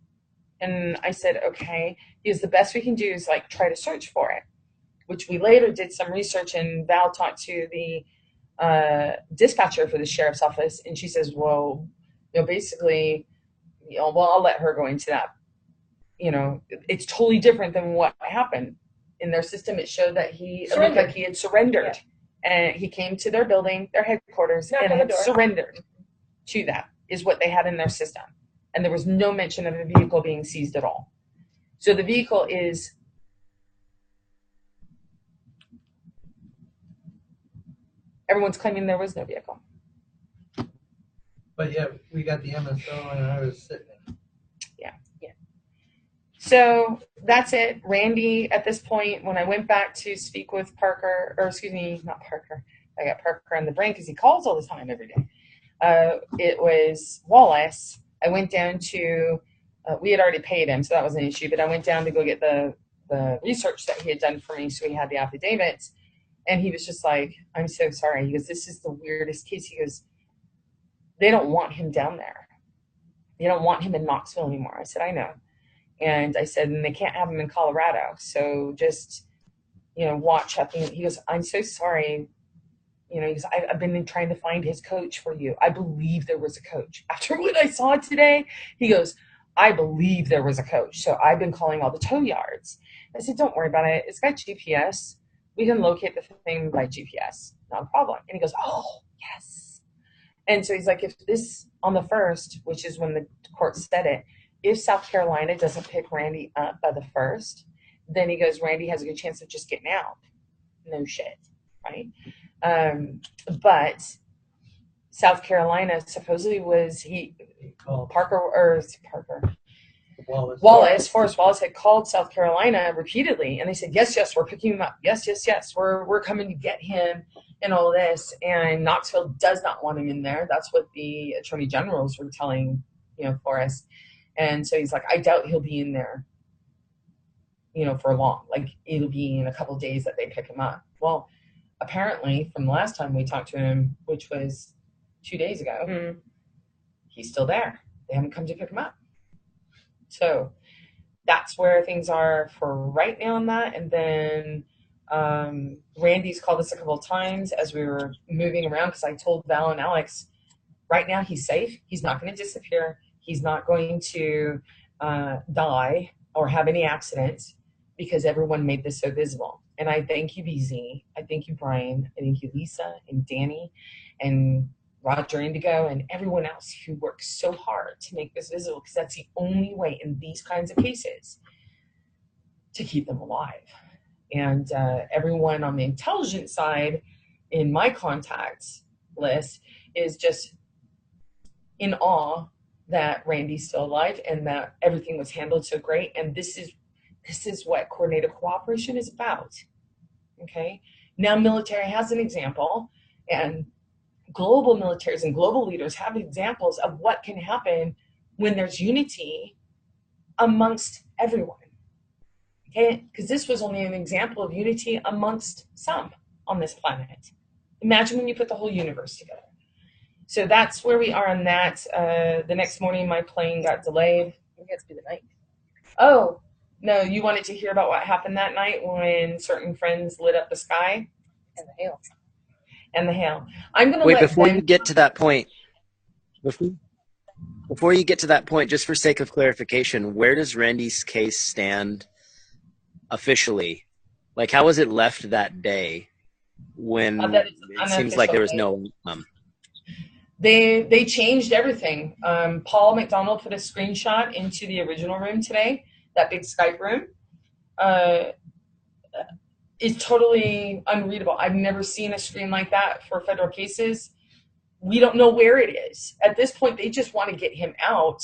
And I said, okay. He goes, the best we can do is try to search for it, which we later did some research, and Val talked to the dispatcher for the sheriff's office. And she says, well, basically, well, I'll let her go into that. It's totally different than what happened in their system. It showed that it looked like he had surrendered, and he came to their building, their headquarters, and had surrendered to that, is what they had in their system. And there was no mention of the vehicle being seized at all. So the vehicle is everyone's claiming there was no vehicle. But yeah, we got the MSO and I was sitting there. Yeah. So that's it. Randy, at this point, when I went back to speak with Parker, or excuse me, not Parker, I got Parker on the brain because he calls all the time every day. It was Wallace. I went down to, we had already paid him, so that was an issue, but I went down to go get the research that he had done for me, so he had the affidavits, and he was just like, I'm so sorry. He goes, this is the weirdest case. He goes, they don't want him down there. They don't want him in Knoxville anymore. I said, I know. And I said, and they can't have him in Colorado, so just, watch. He goes, I'm so sorry. He goes, I've been trying to find his coach for you. I believe there was a coach. After what I saw today, he goes, I believe there was a coach. So I've been calling all the tow yards. I said, don't worry about it. It's got GPS. We can locate the thing by GPS. Not a problem. And he goes, oh, yes. And so he's like, if this on the 1st, which is when the court said it, if South Carolina doesn't pick Randy up by the 1st, then he goes, Randy has a good chance of just getting out. No shit, right? But South Carolina supposedly was Forrest Wallace had called South Carolina repeatedly, and they said, yes, we're picking him up. Yes, we're coming to get him and all this. And Knoxville does not want him in there. That's what the attorney generals were telling, Forrest. And so he's like, I doubt he'll be in there, for long. Like, it'll be in a couple of days that they pick him up. Well, apparently, from the last time we talked to him, which was 2 days ago, he's still there. They haven't come to pick him up. So that's where things are for right now on that. And then Randy's called us a couple of times as we were moving around, because I told Val and Alex, right now he's safe. He's not going to disappear. He's not going to die or have any accidents, because everyone made this so visible. And I thank you, BZ. I thank you, Brian. I thank you, Lisa and Danny and Roger Indigo and everyone else who works so hard to make this visible, because that's the only way in these kinds of cases to keep them alive. And everyone on the intelligence side in my contacts list is just in awe that Randy's still alive and that everything was handled so great. And this is what coordinated cooperation is about. Okay. Now military has an example, and global militaries and global leaders have examples of what can happen when there's unity amongst everyone. Okay. Because this was only an example of unity amongst some on this planet. Imagine when you put the whole universe together. So that's where we are on that. The next morning, my plane got delayed. We had to do the night. Oh, no, you wanted to hear about what happened that night when certain friends lit up the sky? And the hail. And the hail. I'm going to Wait, before you get to that point, just for sake of clarification, where does Randy's case stand officially? Like, how was it left that day when it seems like there was no They changed everything. Paul McDonald put a screenshot into the original room today, that big Skype room. It's totally unreadable. I've never seen a screen like that for federal cases. We don't know where it is. At this point, they just want to get him out.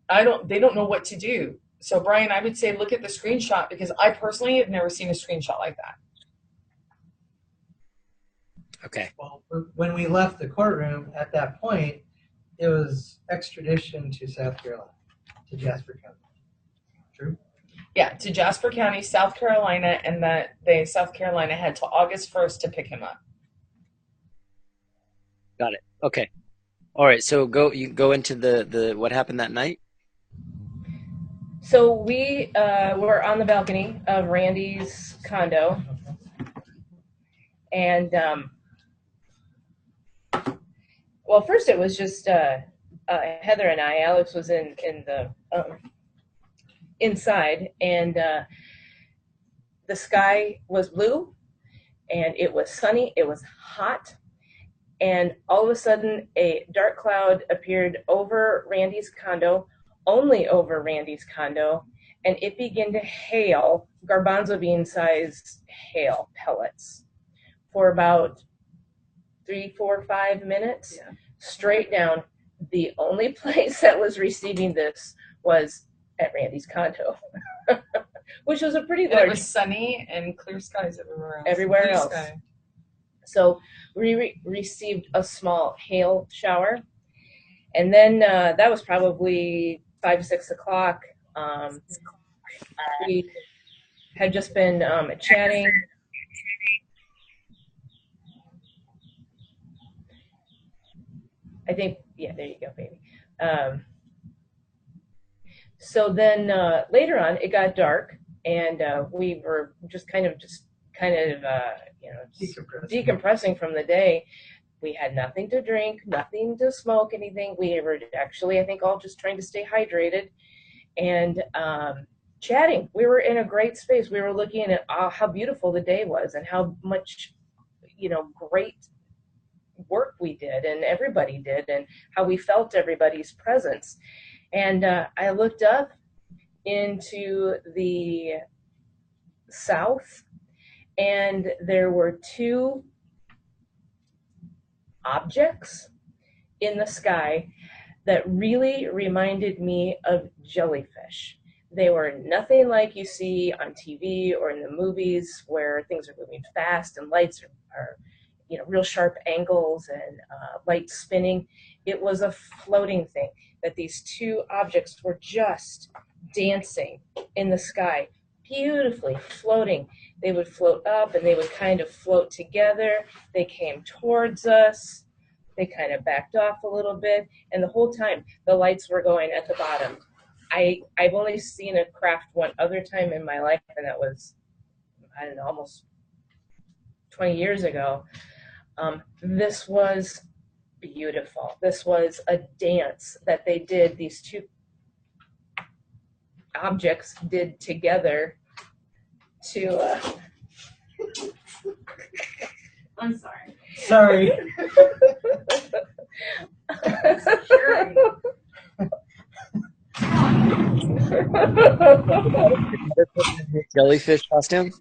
They don't know what to do. So Brian, I would say look at the screenshot, because I personally have never seen a screenshot like that. Okay. Well, when we left the courtroom at that point, it was extradition to South Carolina, to Jasper County. True? Yeah, to Jasper County, South Carolina, and that South Carolina had till August 1st to pick him up. Got it. Okay. All right. So you go into the what happened that night? So we were on the balcony of Randy's condo, and well, first it was just Heather and I. Alex was in the inside, and the sky was blue, and it was sunny. It was hot, and all of a sudden, a dark cloud appeared over Randy's condo, only over Randy's condo, and it began to hail garbanzo bean size hail pellets for about 3, 4, 5 minutes, straight down. The only place that was receiving this was at Randy's condo, which was a pretty large. It was sunny and clear skies everywhere else. Sky. So we received a small hail shower, and then that was probably 5, 6 o'clock. We had just been chatting. I think, yeah, there you go, baby. So then later on, it got dark, and we were just kind of decompressing from the day. We had nothing to drink, nothing to smoke, anything. We were actually, I think, all just trying to stay hydrated and chatting. We were in a great space. We were looking at how beautiful the day was and how much, great work we did and everybody did and how we felt everybody's presence. And I looked up into the south, and there were two objects in the sky that really reminded me of jellyfish. They were nothing like you see on TV or in the movies where things are moving fast and lights are real sharp angles and lights spinning. It was a floating thing that these two objects were just dancing in the sky, beautifully floating. They would float up and they would kind of float together. They came towards us. They kind of backed off a little bit. And the whole time, the lights were going at the bottom. I've only seen a craft one other time in my life, and that was, I don't know, almost 20 years ago. This was beautiful. This was a dance that they did, these two objects did together to I'm sorry. Sorry. Jellyfish costume?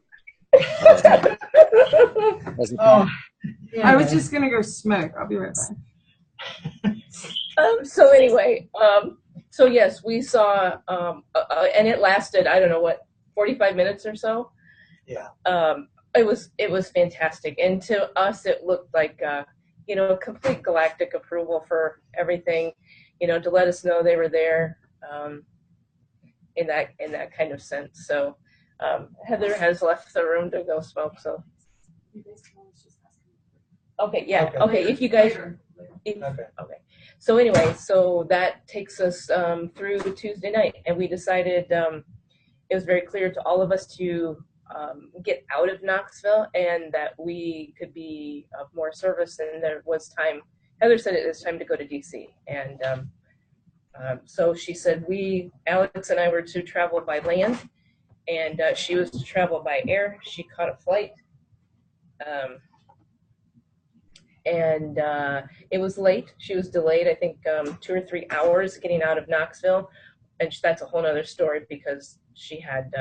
Wasn't Oh, I was just gonna go smoke. I'll be right back. So anyway, so yes, we saw, and it lasted, I don't know what, 45 minutes or so. Yeah. It was fantastic, and to us, it looked like a complete galactic approval for everything, to let us know they were there, in that kind of sense. So, Heather has left the room to go smoke. So. Okay. Yeah. Okay. If you guys. Okay. So anyway, so that takes us through the Tuesday night, and we decided it was very clear to all of us to get out of Knoxville and that we could be of more service, and there was time. Heather said it was time to go to DC, and so she said Alex and I were to travel by land, and she was to travel by air. She caught a flight. And it was late. She was delayed, I think, 2 or 3 hours getting out of Knoxville. And that's a whole nother story because she had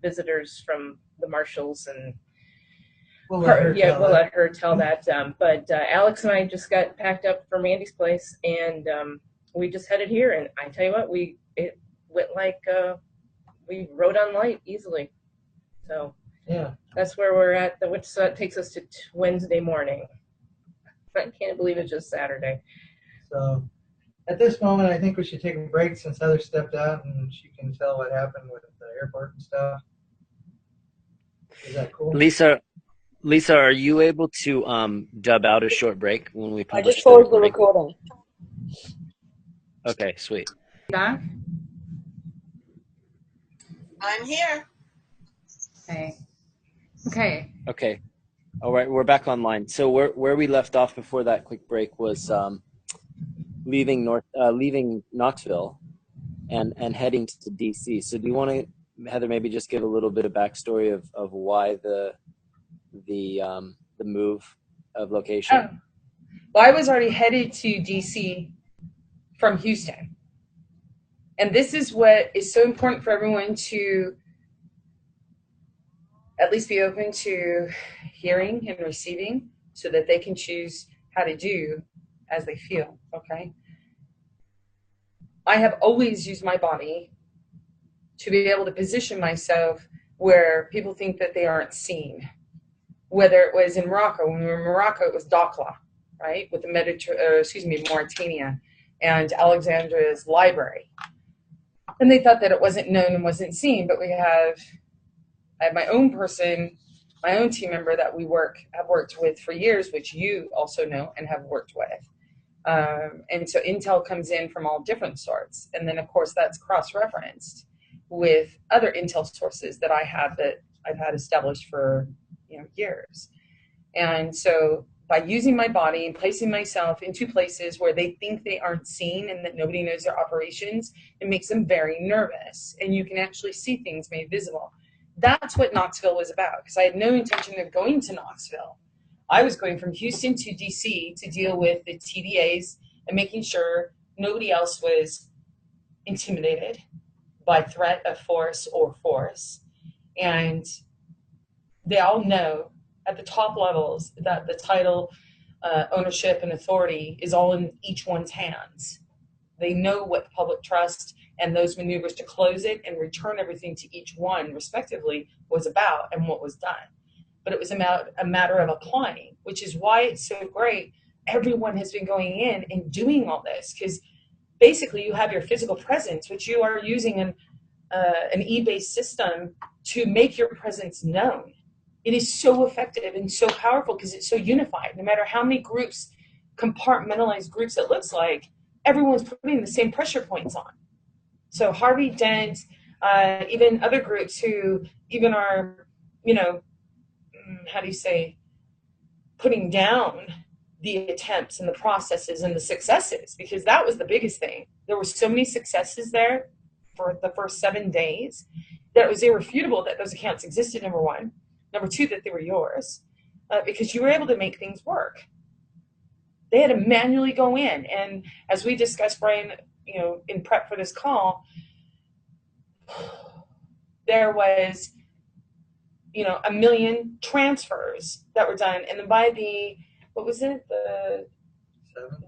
visitors from the marshals, and we'll let her tell that. But Alex and I just got packed up for Mandy's place, and we just headed here. And I tell you what, it went like we rode on light easily. So yeah, that's where we're at, which takes us to Wednesday morning. I can't believe it's just Saturday. So at this moment, I think we should take a break since Heather stepped out and she can tell what happened with the airport and stuff. Is that cool? Lisa, are you able to dub out a short break when we publish? I just closed the recording. Okay, sweet. Back? I'm here. Okay. Okay. All right, we're back online. So where we left off before that quick break was leaving Knoxville and heading to DC. So do you want to, Heather, maybe just give a little bit of backstory of why the move of location? Well, I was already headed to DC from Houston. And this is what is so important for everyone to at least be open to hearing and receiving so that they can choose how to do as they feel, okay? I have always used my body to be able to position myself where people think that they aren't seen. Whether it was in Morocco, when we were in Morocco, it was Dakhla, right? With the Mauritania and Alexandria's library. And they thought that it wasn't known and wasn't seen, but I have my own person, my own team member that have worked with for years, which you also know and have worked with. And so intel comes in from all different sorts. And then, of course, that's cross-referenced with other intel sources that I've had established for years. And so by using my body and placing myself into places where they think they aren't seen and that nobody knows their operations, it makes them very nervous. And you can actually see things made visible. That's what Knoxville was about, because I had no intention of going to Knoxville. I was going from Houston to DC to deal with the TDAs and making sure nobody else was intimidated by threat of force or force. And they all know at the top levels that the title, ownership, and authority is all in each one's hands. They know what the public trust and those maneuvers to close it and return everything to each one respectively was about and what was done. But it was a matter of applying, which is why it's so great. Everyone has been going in and doing all this, because basically you have your physical presence, which you are using an e-based system to make your presence known. It is so effective and so powerful because it's so unified. No matter how many groups, compartmentalized groups it looks like, everyone's putting the same pressure points on. So Harvey Dent, even other groups who even are, putting down the attempts and the processes and the successes, because that was the biggest thing. There were so many successes there for the first 7 days that it was irrefutable that those accounts existed, number one. Number two, that they were yours, because you were able to make things work. They had to manually go in. And as we discussed, Brian, in prep for this call, there was, 1 million transfers that were done. And then by the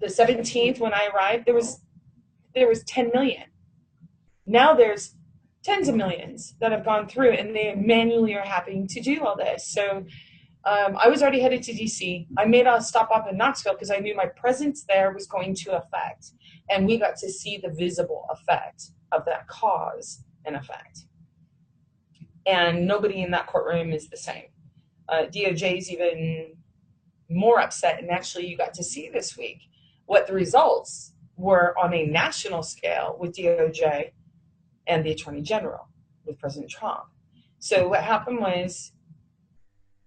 17th when I arrived, there was 10 million. Now there's tens of millions that have gone through, and they manually are having to do all this. So I was already headed to DC. I made a stop off in Knoxville because I knew my presence there was going to affect, and we got to see the visible effect of that cause and effect. And nobody in that courtroom is the same. DOJ is even more upset, and actually you got to see this week what the results were on a national scale with DOJ and the Attorney General with President Trump. So what happened was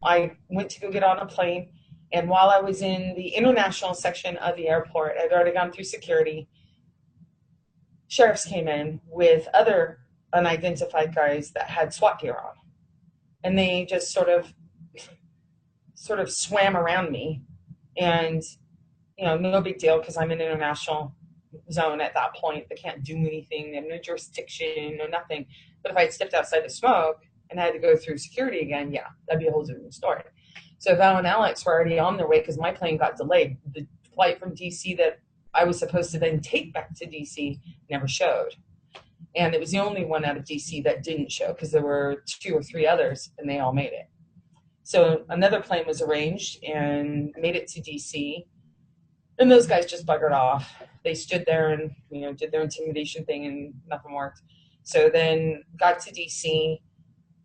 I went to go get on a plane, and while I was in the international section of the airport, I'd already gone through security. Sheriffs came in with other unidentified guys that had SWAT gear on, and they just sort of swam around me, and no big deal because I'm in an international zone at that point. They can't do anything. They have no jurisdiction, no nothing. But if I had stepped outside to smoke and had to go through security again, yeah, that'd be a whole different story. So Val and Alex were already on their way because my plane got delayed. The flight from DC that I was supposed to then take back to DC never showed. And it was the only one out of DC that didn't show because there were 2 or 3 others and they all made it. So another plane was arranged and made it to DC. And those guys just buggered off. They stood there and, did their intimidation thing and nothing worked. So then got to DC,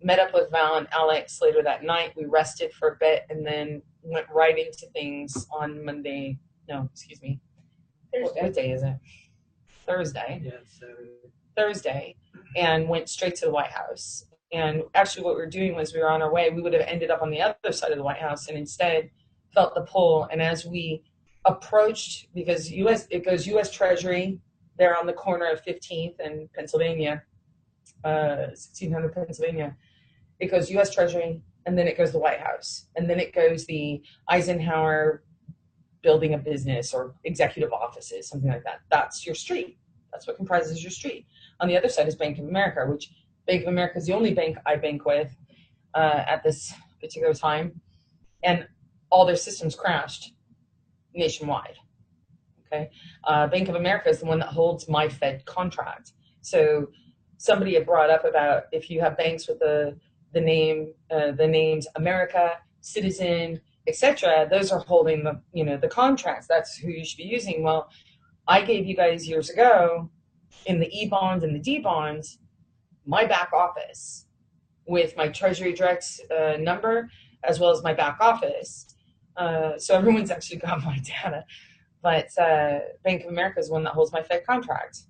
met up with Val and Alex later that night. We rested for a bit and then went right into things on Monday. No, excuse me. What day is it? Thursday. Yeah, Saturday. Thursday, and went straight to the White House. And actually what we were doing was we were on our way. We would have ended up on the other side of the White House and instead felt the pull. And as we approached, because it goes U.S. Treasury there on the corner of 15th and Pennsylvania, 1600 Pennsylvania. It goes U.S. Treasury, and then it goes the White House, and then it goes the Eisenhower Building of Business or executive offices, something like that. That's your street. That's what comprises your street. On the other side is Bank of America, which Bank of America is the only bank I bank with at this particular time, and all their systems crashed nationwide. Okay, Bank of America is the one that holds my Fed contract. So somebody had brought up about if you have banks with the names America, Citizen, etc., those are holding the contracts. That's who you should be using. Well, I gave you guys years ago in the E-bonds and the D-bonds my back office with my Treasury Direct number as well as my back office. So everyone's actually got my data. But Bank of America is one that holds my Fed contract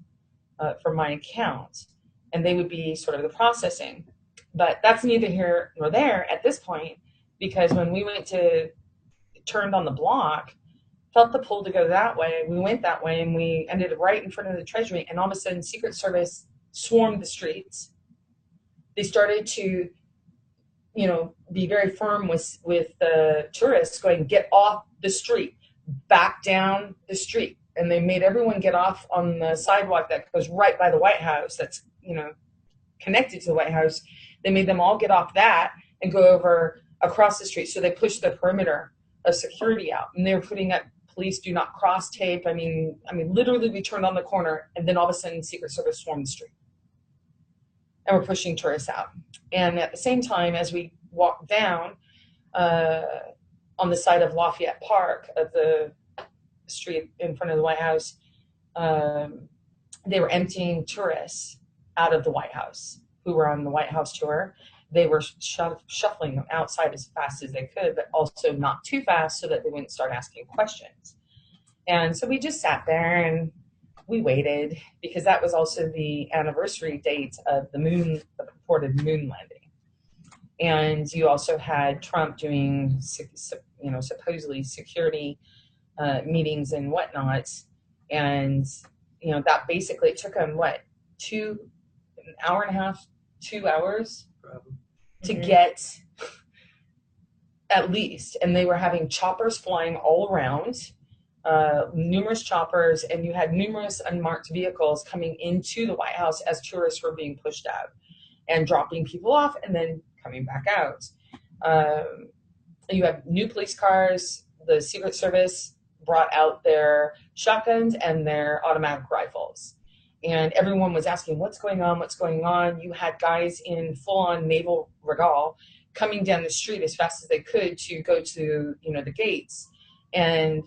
for my account. And they would be sort of the processing. But that's neither here nor there at this point, because when we went to turned on the block, felt the pull to go that way. We went that way, and we ended right in front of the Treasury, and all of a sudden Secret Service swarmed the streets. They started to, you know, be very firm with the tourists, going, get off the street, back down the street. And they made everyone get off on the sidewalk that goes right by the White House, that's, you know, connected to the White House. They made them all get off that and go over across the street. So they pushed the perimeter of security out, and they were putting up police do not cross tape. I mean, literally we turned on the corner, and then all of a sudden Secret Service swarmed the street, and we're pushing tourists out. And at the same time, as we walked down on the side of Lafayette Park, at the street in front of the White House, they were emptying tourists out of the White House who were on the White House tour. They were shuffling them outside as fast as they could, but also not too fast so that they wouldn't start asking questions. And so we just sat there and we waited, because that was also the anniversary date of the purported moon landing. And you also had Trump doing, you know, supposedly security meetings and whatnot. And, you know, that basically took him, what, an hour and a half, 2 hours to get, at least. And they were having choppers flying all around, numerous choppers, and you had numerous unmarked vehicles coming into the White House as tourists were being pushed out and dropping people off and then coming back out. You have new police cars. The Secret Service brought out their shotguns and their automatic rifles. And everyone was asking, what's going on? What's going on? You had guys in full-on naval regalia coming down the street as fast as they could to go to, you know, the gates. And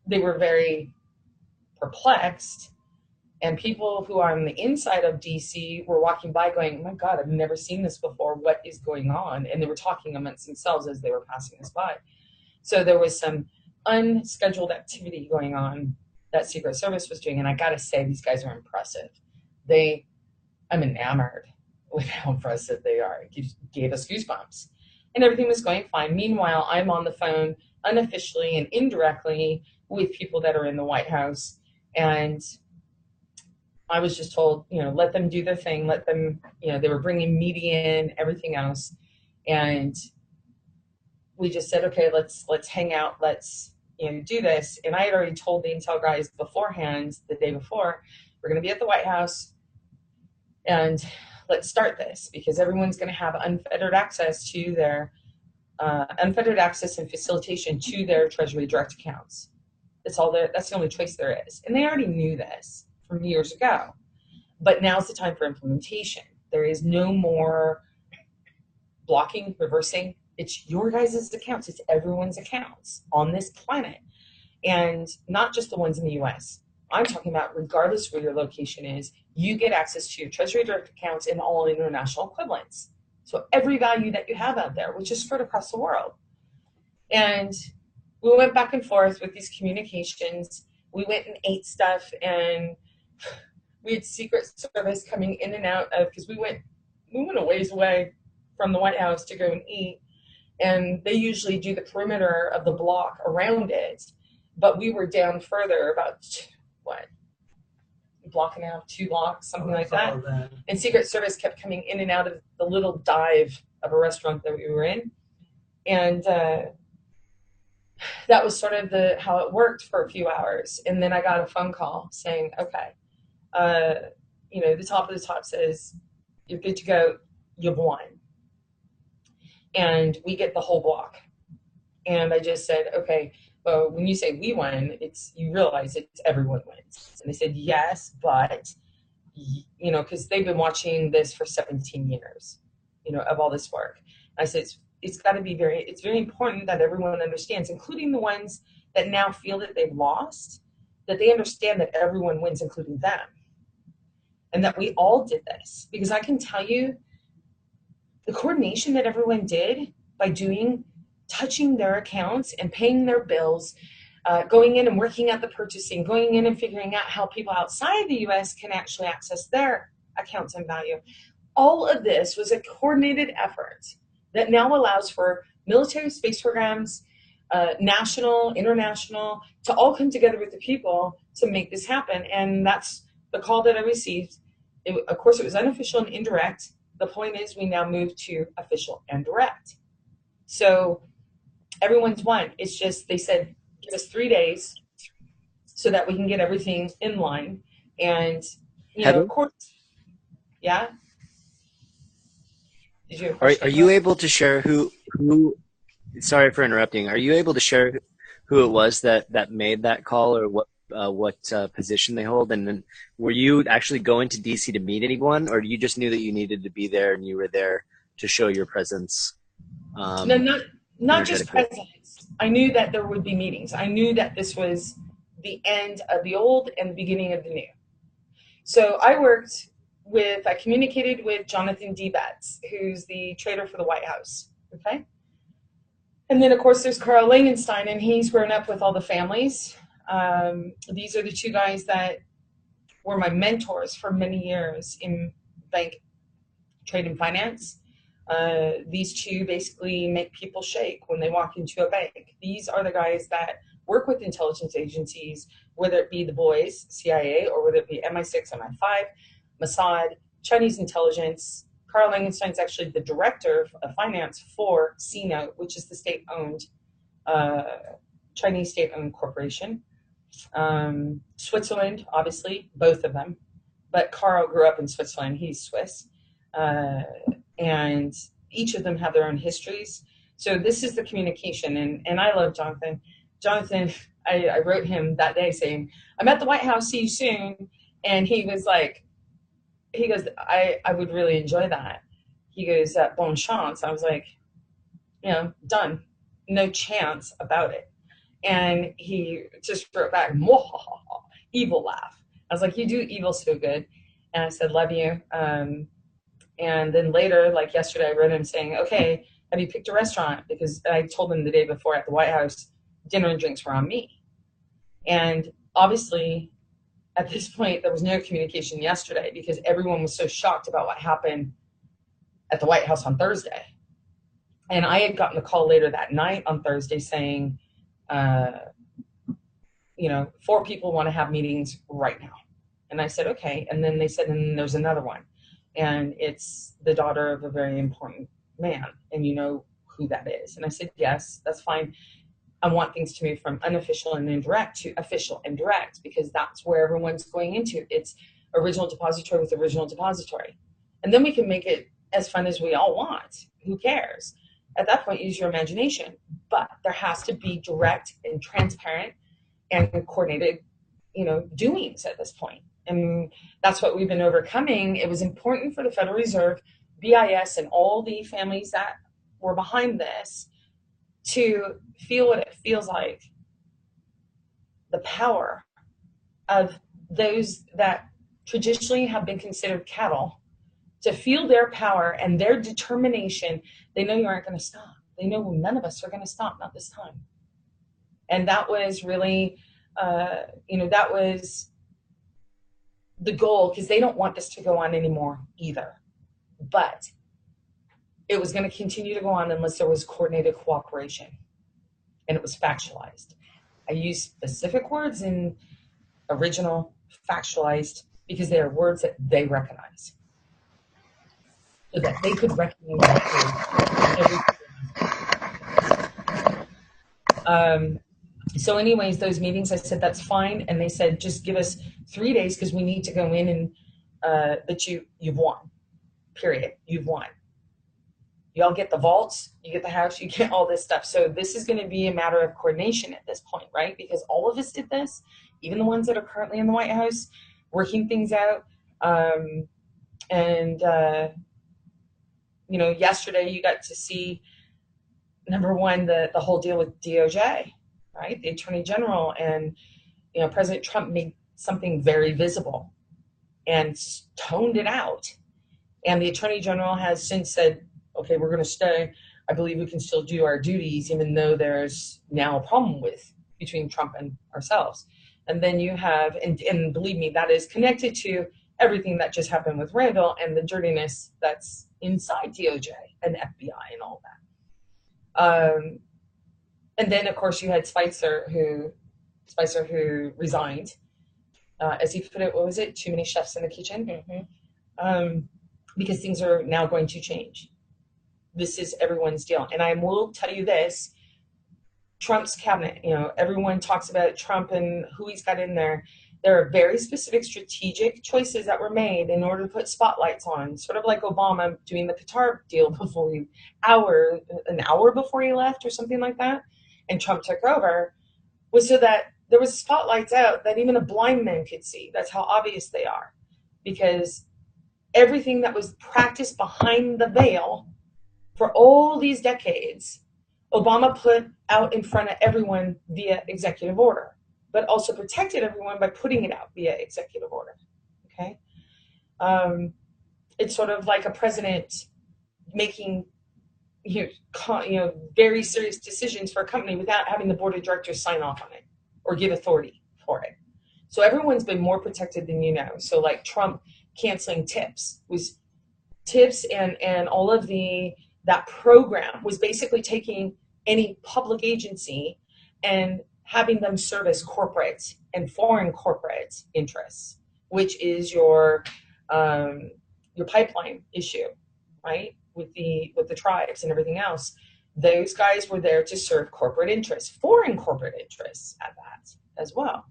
they were very perplexed. And people who are on the inside of DC were walking by going, oh my God, I've never seen this before. What is going on? And they were talking amongst themselves as they were passing us by. So there was some unscheduled activity going on that Secret Service was doing. And I got to say, these guys are impressive. I'm enamored with how impressive they are. It gave us goosebumps. And everything was going fine. Meanwhile, I'm on the phone unofficially and indirectly with people that are in the White House. And I was just told, you know, let them do their thing. Let them, you know, they were bringing media in, everything else. And we just said, okay, let's hang out. Let's, you know, do this. And I had already told the intel guys beforehand, the day before, we're going to be at the White House and let's start this, because everyone's going to have unfettered access to their unfettered access and facilitation to their Treasury direct accounts. That's the only choice there is. And they already knew this from years ago, but now's the time for implementation. There is no more blocking, reversing. It's your guys' accounts. It's everyone's accounts on this planet, and not just the ones in the US. I'm talking about regardless where your location is, you get access to your Treasury direct accounts and all international equivalents. So every value that you have out there, which is spread across the world. And we went back and forth with these communications. We went and ate stuff, and we had Secret Service coming in and out of, because we went a ways away from the White House to go and eat. And they usually do the perimeter of the block around it. But we were down further, about, what, a block and a half, 2 blocks, something like that. And Secret Service kept coming in and out of the little dive of a restaurant that we were in. And that was sort of how it worked for a few hours. And then I got a phone call saying, okay, you know, the top of the top says, you're good to go, you've won. And we get the whole block. And I just said, okay, well, when you say we won, you realize it's everyone wins. And they said, yes, but, you know, because they've been watching this for 17 years, you know, of all this work. I said, it's got to be it's very important that everyone understands, including the ones that now feel that they've lost, that they understand that everyone wins, including them. And that we all did this. Because I can tell you, the coordination that everyone did by touching their accounts and paying their bills, going in and working out the purchasing, going in and figuring out how people outside the U.S. can actually access their accounts and value. All of this was a coordinated effort that now allows for military space programs, national, international, to all come together with the people to make this happen. And that's the call that I received. Of course, it was unofficial and indirect. The point is we now move to official and direct. So everyone's won. It's just they said, give us 3 days so that we can get everything in line. And, you know, Heather? of course, yeah. Did you have a Are question? you able to share who? Sorry for interrupting. Are you able to share who it was that made that call, or what position they hold? And then, were you actually going to DC to meet anyone, or you just knew that you needed to be there and you were there to show your presence? No, not just energetically? presence. I knew that there would be meetings. I knew that this was the end of the old and the beginning of the new. So I communicated with Jonathan D. Betts, who's the trader for the White House. Okay. And then, of course, there's Carl Langenstein, and he's grown up with all the families. These are the two guys that were my mentors for many years in bank, trade, and finance. These two basically make people shake when they walk into a bank. These are the guys that work with intelligence agencies, whether it be the boys, CIA, or whether it be MI6, MI5, Mossad, Chinese intelligence. Carl Langenstein's actually the director of finance for CNO, which is the state-owned, Chinese state-owned corporation. Switzerland, obviously, both of them. But Carl grew up in Switzerland. He's Swiss. And each of them have their own histories. So this is the communication. And I love Jonathan. Jonathan, I wrote him that day saying, I'm at the White House, see you soon. And he was like, he goes, I would really enjoy that. He goes, bon chance. I was like, you know, done. No chance about it. And he just wrote back, evil laugh. I was like, you do evil so good. And I said, love you. And then later, like yesterday, I wrote him saying, okay, have you picked a restaurant? Because I told him the day before at the White House, dinner and drinks were on me. And obviously, at this point, there was no communication yesterday because everyone was so shocked about what happened at the White House on Thursday. And I had gotten a call later that night on Thursday saying, 4 people want to have meetings right now. And I said, okay. And then they said, and there's another one. And it's the daughter of a very important man. And you know who that is. And I said, yes, that's fine. I want things to move from unofficial and indirect to official and direct because that's where everyone's going into. It's original depository with original depository. And then we can make it as fun as we all want. Who cares? At that point, use your imagination. But there has to be direct and transparent and coordinated, doings at this point. And that's what we've been overcoming. It was important for the Federal Reserve, BIS, and all the families that were behind this to feel what it feels like, the power of those that traditionally have been considered cattle, to feel their power and their determination. They know you aren't going to stop. They know none of us are going to stop, not this time. And that was really, that was the goal, because they don't want this to go on anymore either. But it was going to continue to go on unless there was coordinated cooperation and it was factualized. I use specific words in original, factualized, because they are words that they recognize. So that they could recognize that. So anyways, those meetings, I said, that's fine. And they said, just give us 3 days because we need to go in and that you've won, period. You've won. Y'all get the vaults, you get the house, you get all this stuff. So this is going to be a matter of coordination at this point, right? Because all of us did this, even the ones that are currently in the White House, working things out. Yesterday you got to see, number one, the whole deal with DOJ, right? The Attorney General, and President Trump made something very visible and toned it out. And the Attorney General has since said, okay, we're going to stay. I believe we can still do our duties, even though there's now a problem between Trump and ourselves. And then you have, and believe me, that is connected to everything that just happened with Randall and the dirtiness that's inside DOJ and FBI and all that. And then, of course, you had Spicer who resigned. As he put it, what was it? Too many chefs in the kitchen? Mm-hmm. Because things are now going to change. This is everyone's deal. And I will tell you this, Trump's cabinet, everyone talks about Trump and who he's got in there. There are very specific strategic choices that were made in order to put spotlights on, sort of like Obama doing the Qatar deal an hour before he left or something like that, and Trump took over, was so that there was spotlights out that even a blind man could see. That's how obvious they are. Because everything that was practiced behind the veil for all these decades, Obama put out in front of everyone via executive order, but also protected everyone by putting it out via executive order. Okay, it's sort of like a president making very serious decisions for a company without having the board of directors sign off on it or give authority for it. So everyone's been more protected than you know. So like Trump canceling tips and all of that program was basically taking any public agency and having them service corporate and foreign corporate interests, which is your pipeline issue, right? With the tribes and everything else. Those guys were there to serve corporate interests, foreign corporate interests at that as well.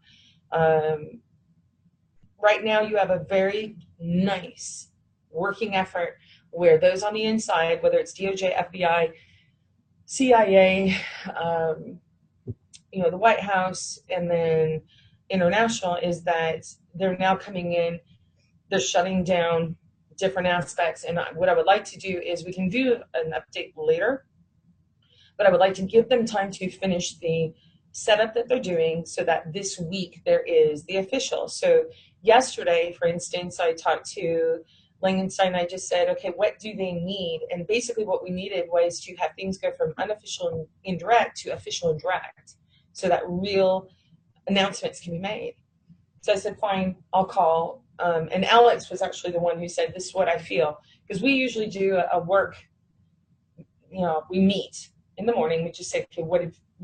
Right now you have a very nice working effort where those on the inside, whether it's DOJ, FBI, CIA, the White House, and then international, is that they're now coming in, they're shutting down different aspects. And what I would like to do is, we can do an update later, but I would like to give them time to finish the setup that they're doing so that this week there is the official. So yesterday, for instance, I talked to Langenstein. I just said, okay, what do they need? And basically what we needed was to have things go from unofficial and indirect to official and direct, so that real announcements can be made. So I said, fine, I'll call. And Alex was actually the one who said, this is what I feel. Because we usually do a work, we meet in the morning. We just say, okay, what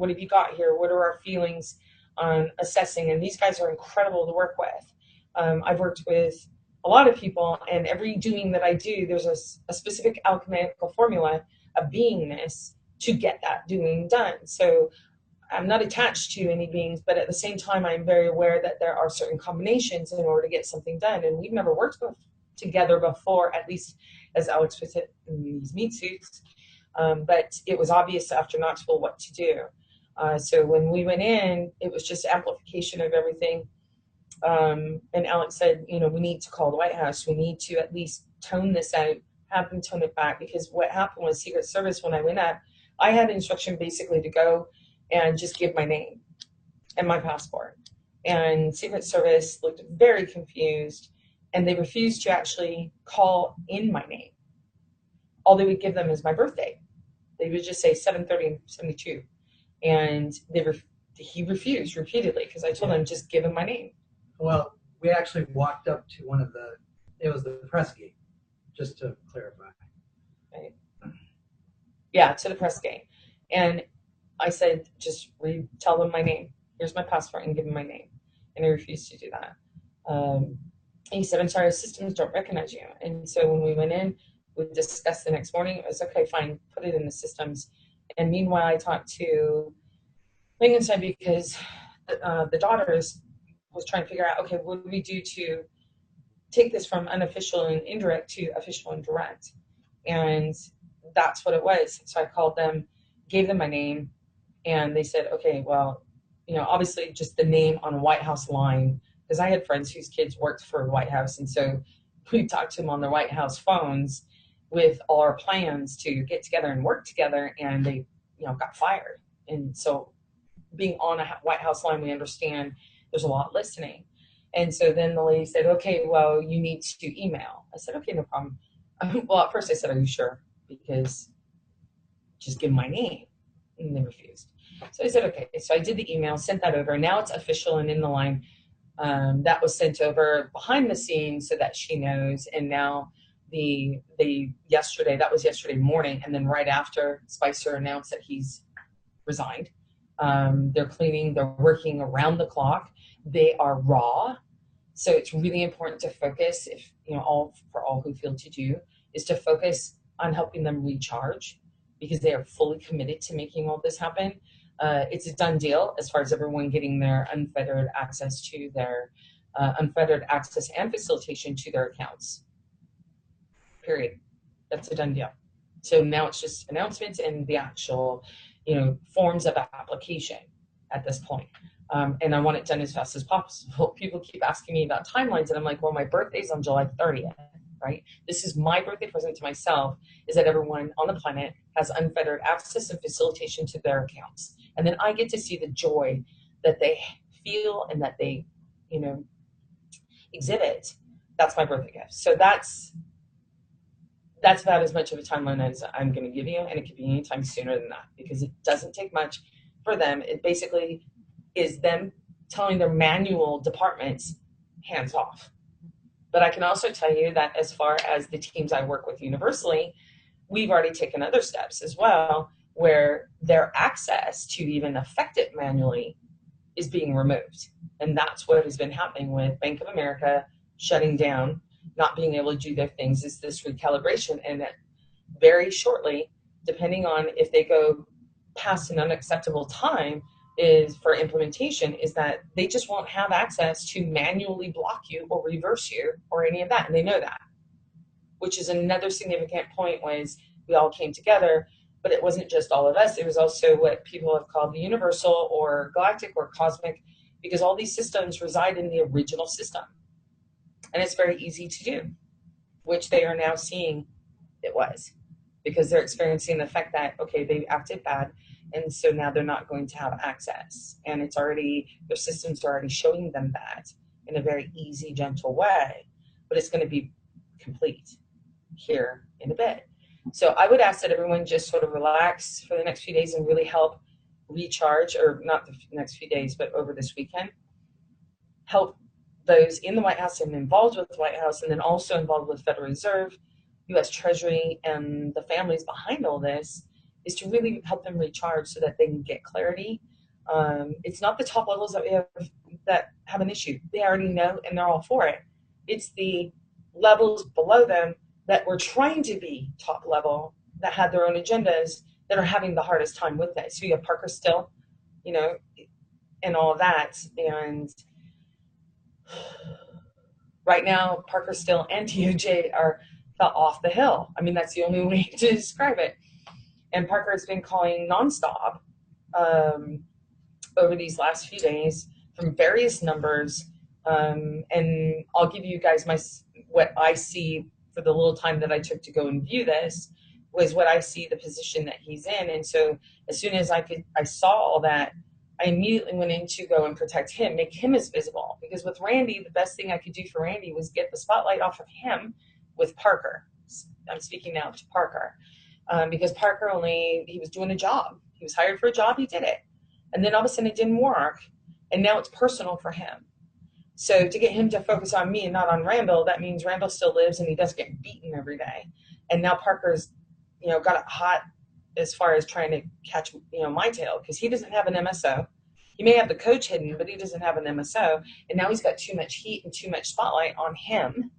have you got here? What are our feelings on assessing? And these guys are incredible to work with. I've worked with a lot of people, and every doing that I do, there's a specific alchemical formula of beingness to get that doing done. So I'm not attached to any beings, but at the same time, I'm very aware that there are certain combinations in order to get something done. And we've never worked together before, at least as Alex puts it, in these meat suits. But it was obvious after Knoxville what to do. So when we went in, it was just amplification of everything. And Alex said, we need to call the White House. We need to at least tone this out, have them tone it back. Because what happened was Secret Service, when I went up, I had instruction basically to go and just give my name and my passport. And Secret Service looked very confused, and they refused to actually call in my name. All they would give them is my birthday. They would just say 7/30/72. And he refused repeatedly, because I told him, just give him my name. Well, we actually walked up to it was the press gate, just to clarify. Right. Yeah, to the press gate. And I said, just tell them my name. Here's my passport, and give them my name. And he refused to do that. And he said, I'm sorry, our systems don't recognize you. And so when we went in, we discussed the next morning. It was, okay, fine, put it in the systems. And meanwhile, I talked to Langenstein, because the daughters was trying to figure out, okay, what do we do to take this from unofficial and indirect to official and direct? And that's what it was. So I called them, gave them my name, and they said, okay, well, obviously just the name on a White House line, because I had friends whose kids worked for the White House. And so we talked to them on their White House phones with all our plans to get together and work together, and they, got fired. And so being on a White House line, we understand there's a lot listening. And so then the lady said, okay, well, you need to email. I said, okay, no problem. Well, at first I said, are you sure? Because just give my name. And they refused. So I said, okay. So I did the email, sent that over. Now it's official and in the line. That was sent over behind the scenes so that she knows. And now that was yesterday morning. And then right after, Spicer announced that he's resigned. They're cleaning, they're working around the clock. They are raw. So it's really important to focus, if for all who feel to do, is to focus on helping them recharge, because they are fully committed to making all this happen. It's a done deal as far as everyone getting their unfettered access to their unfettered access and facilitation to their accounts. Period. That's a done deal. So now it's just announcements and the actual, forms of application at this point. And I want it done as fast as possible. People keep asking me about timelines, and I'm like, well, my birthday's on July 30th, right? This is my birthday present to myself, is that everyone on the planet has unfettered access and facilitation to their accounts. And then I get to see the joy that they feel and that they, exhibit. That's my birthday gift. So that's about as much of a timeline as I'm going to give you, and it could be anytime sooner than that, because it doesn't take much for them. It basically is them telling their manual departments, hands off. But I can also tell you that as far as the teams I work with universally, we've already taken other steps as well, where their access to even affect it manually is being removed. And that's what has been happening with Bank of America shutting down, not being able to do their things, is this recalibration. And that very shortly, depending on if they go past an unacceptable time is for implementation, is that they just won't have access to manually block you or reverse you or any of that. And they know that, which is another significant point, was we all came together, but it wasn't just all of us. It was also what people have called the universal or galactic or cosmic, because all these systems reside in the original system. And it's very easy to do, which they are now seeing it was, because they're experiencing the fact that, okay, they acted bad, and so now they're not going to have access. And it's already, their systems are already showing them that in a very easy, gentle way, but it's going to be complete here in a bit. So I would ask that everyone just sort of relax for the next few days and really help recharge, or not the next few days, but over this weekend, help those in the White House and involved with the White House, and then also involved with Federal Reserve, U.S. Treasury, and the families behind all this, is to really help them recharge so that they can get clarity. It's not the top levels that we have that have an issue. They already know and they're all for it. It's the levels below them that were trying to be top level, that had their own agendas, that are having the hardest time with it. So you have Parker Still, and all of that. And right now, Parker Still and DOJ fell off the hill. I mean, that's the only way to describe it. And Parker has been calling nonstop over these last few days from various numbers. And I'll give you guys what I see for the little time that I took to go and view this, was what I see the position that he's in. And so as soon as I saw all that, I immediately went in to go and protect him, make him as visible. Because with Randy, the best thing I could do for Randy was get the spotlight off of him with Parker. I'm speaking now to Parker. Because Parker he was doing a job. He was hired for a job, he did it. And then all of a sudden it didn't work. And now it's personal for him. So to get him to focus on me and not on Randall, that means Randall still lives and he doesn't get beaten every day. And now Parker's, got it hot as far as trying to catch, my tail, because he doesn't have an MSO. He may have the coach hidden, but he doesn't have an MSO. And now he's got too much heat and too much spotlight on him,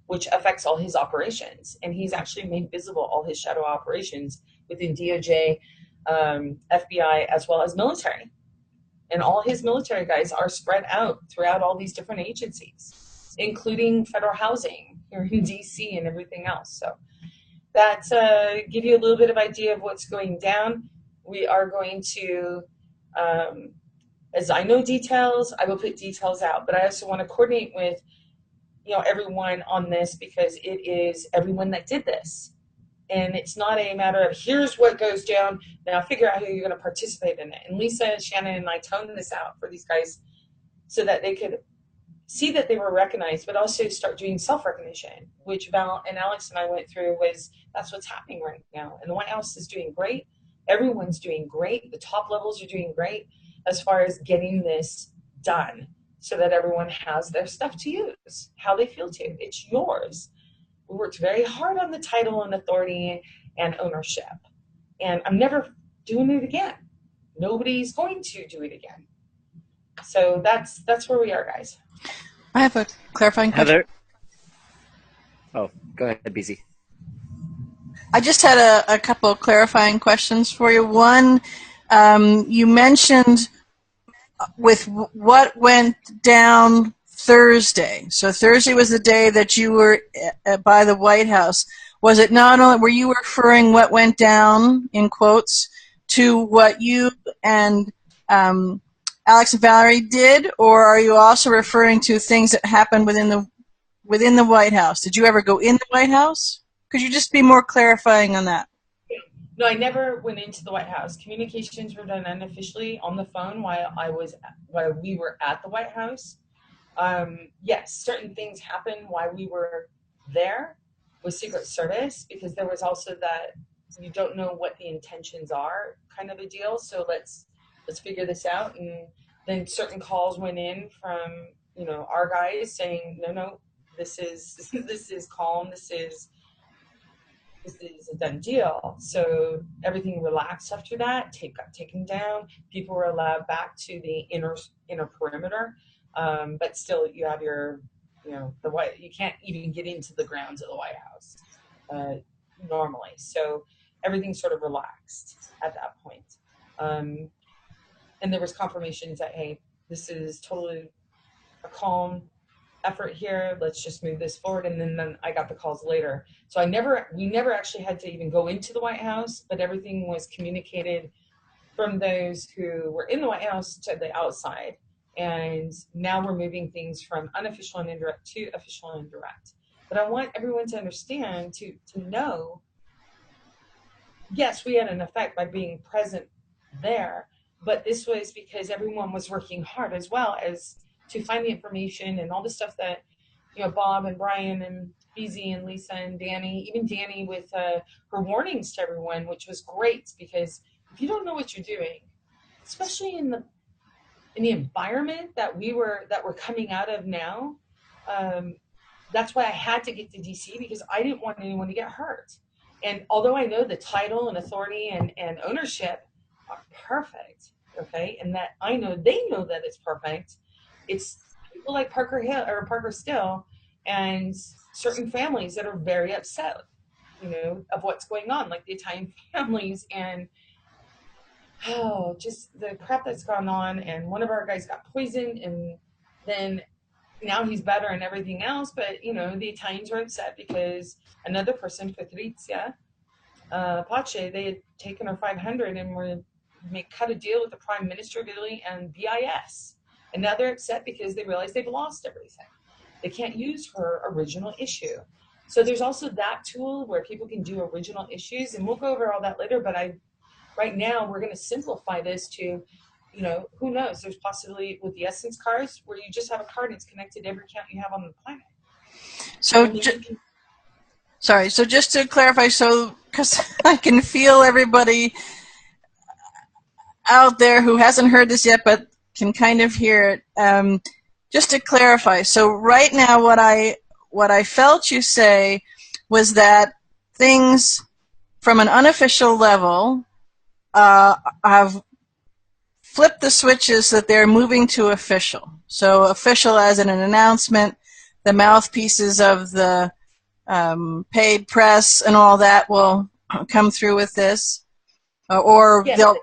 which affects all his operations. And he's actually made visible all his shadow operations within DOJ, FBI, as well as military. And all his military guys are spread out throughout all these different agencies, including federal housing here in DC and everything else. So that's give you a little bit of idea of what's going down. We are going to, as I know details, I will put details out, but I also want to coordinate with everyone on this, because it is everyone that did this. And it's not a matter of here's what goes down, now figure out how you're going to participate in it. And Lisa, Shannon, and I toned this out for these guys so that they could see that they were recognized, but also start doing self-recognition, which Val and Alex and I went through. That's what's happening right now. And the White House is doing great. Everyone's doing great. The top levels are doing great as far as getting this done, so that everyone has their stuff to use, how they feel to. It's yours. We worked very hard on the title and authority and ownership. And I'm never doing it again. nobody's going to do it again. So that's where we are, guys. I have a clarifying question. Heather. Oh, go ahead, BZ. I just had a couple of clarifying questions for you. One, you mentioned with what went down Thursday. So Thursday was the day that you were by the White House. Was it not only, were you referring what went down, in quotes, to what you and Alex and Valerie did, or are you also referring to things that happened within the White House? Did you ever go in the White House? Could you just be more clarifying on that? No, I never went into the White House. Communications were done unofficially on the phone while we were at the White House. Yes, certain things happened while we were there with Secret Service, because there was also that you don't know what the intentions are kind of a deal. So let's figure this out. And then certain calls went in from, our guys saying, no, this is calm. This is a done deal. So everything relaxed after that. Tape got taken down. People were allowed back to the inner perimeter. But still, you have your, you can't even get into the grounds of the White House normally. So everything sort of relaxed at that point. And there was confirmations that, hey, this is totally a calm effort here. Let's just move this forward. And then I got the calls later. So we never actually had to even go into the White House, but everything was communicated from those who were in the White House to the outside. And now we're moving things from unofficial and indirect to official and indirect. But I want everyone to understand, to know, yes, we had an effect by being present there, but this was because everyone was working hard as well as to find the information and all the stuff that, Bob and Brian and BZ and Lisa and Danny, even Danny with her warnings to everyone, which was great, because if you don't know what you're doing, especially in the environment that we're coming out of now, that's why I had to get to DC, because I didn't want anyone to get hurt. And although I know the title and authority and ownership are perfect, okay, and that I know they know that it's perfect, it's people like Parker Still and certain families that are very upset, of what's going on, like the Italian families, and just the crap that's gone on. And one of our guys got poisoned, and then now he's better and everything else. But, the Italians were upset because another person, Patrizia Pace, they had taken her 500 and cut a deal with the Prime Minister of Italy and BIS. And now they're upset because they realize they've lost everything. They can't use her original issue. So there's also that tool where people can do original issues, and we'll go over all that later. But right now, we're going to simplify this to, who knows? There's possibly with the Essence cards where you just have a card and it's connected to every account you have on the planet. So just to clarify, because I can feel everybody out there who hasn't heard this yet but can kind of hear it. Just to clarify, so right now what I felt you say was that things from an unofficial level have flipped the switches, that they're moving to official. So official as in an announcement, the mouthpieces of the paid press and all that will come through with this, or yes, they'll.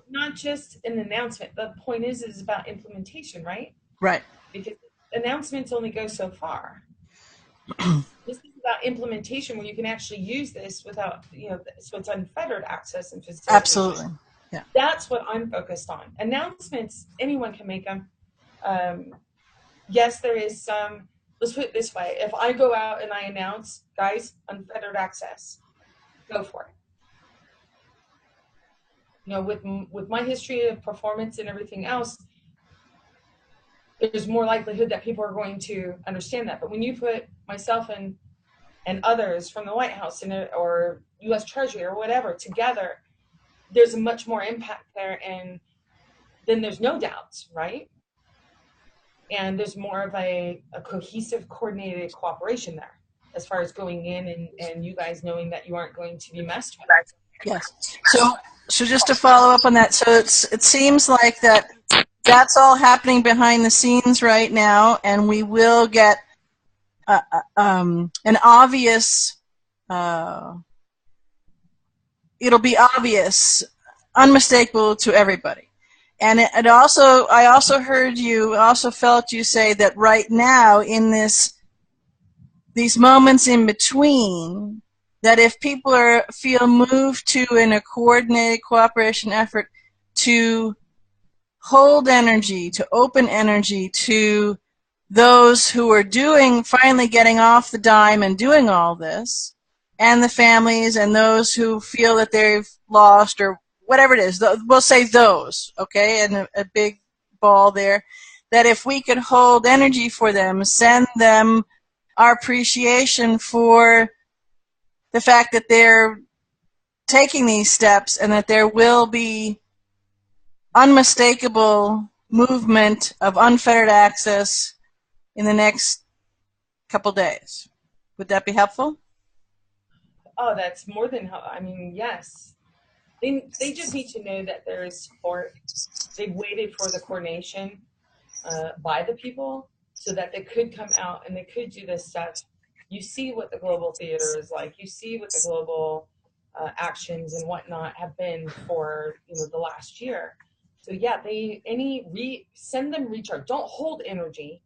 Not just an announcement. The point is about implementation, right? Right. Because announcements only go so far. This is about implementation, where you can actually use this without, so it's unfettered access and facilitation. Absolutely. Yeah. That's what I'm focused on. Announcements, anyone can make them. Yes, there is some. Let's put it this way: if I go out and I announce, guys, unfettered access, go for it. With my history of performance and everything else, there's more likelihood that people are going to understand that. But when you put myself and others from the White House or U.S. Treasury or whatever together, there's a much more impact there, and then there's no doubts, right? And there's more of a cohesive, coordinated cooperation there, as far as going in and you guys knowing that you aren't going to be messed with. Yes. So So just to follow up on that, so it seems like that's all happening behind the scenes right now, and we will get an obvious. It'll be obvious, unmistakable to everybody. And it also, I also heard you, also felt you say that right now in these moments in between, that if people feel moved to in a coordinated cooperation effort to hold energy, to open energy to those who are finally getting off the dime and doing all this, and the families and those who feel that they've lost or whatever it is, we'll say those, okay, and a big ball there, that if we could hold energy for them, send them our appreciation for the fact that they're taking these steps and that there will be unmistakable movement of unfettered access in the next couple days. Would that be helpful? Oh, that's more than helpful. I mean, yes. They just need to know that there is support. They've waited for the coordination by the people so that they could come out and they could do this stuff. You see what the global theater is like. You see what the global actions and whatnot have been for the last year. So yeah, send them recharge. Don't hold energy.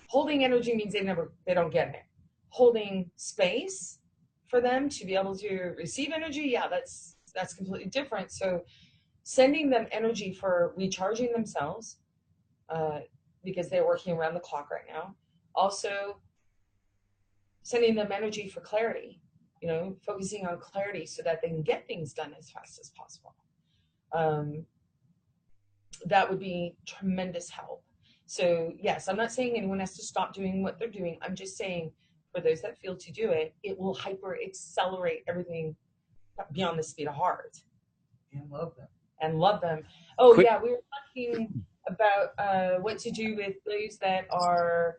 Holding energy means they don't get it. Holding space for them to be able to receive energy, yeah, that's completely different. So sending them energy for recharging themselves, because they're working around the clock right now. Also sending them energy for clarity, focusing on clarity so that they can get things done as fast as possible. That would be tremendous help. So yes, I'm not saying anyone has to stop doing what they're doing. I'm just saying for those that feel to do it, it will hyper accelerate everything beyond the speed of heart. And love them. Oh, yeah, we were talking about what to do with those that are,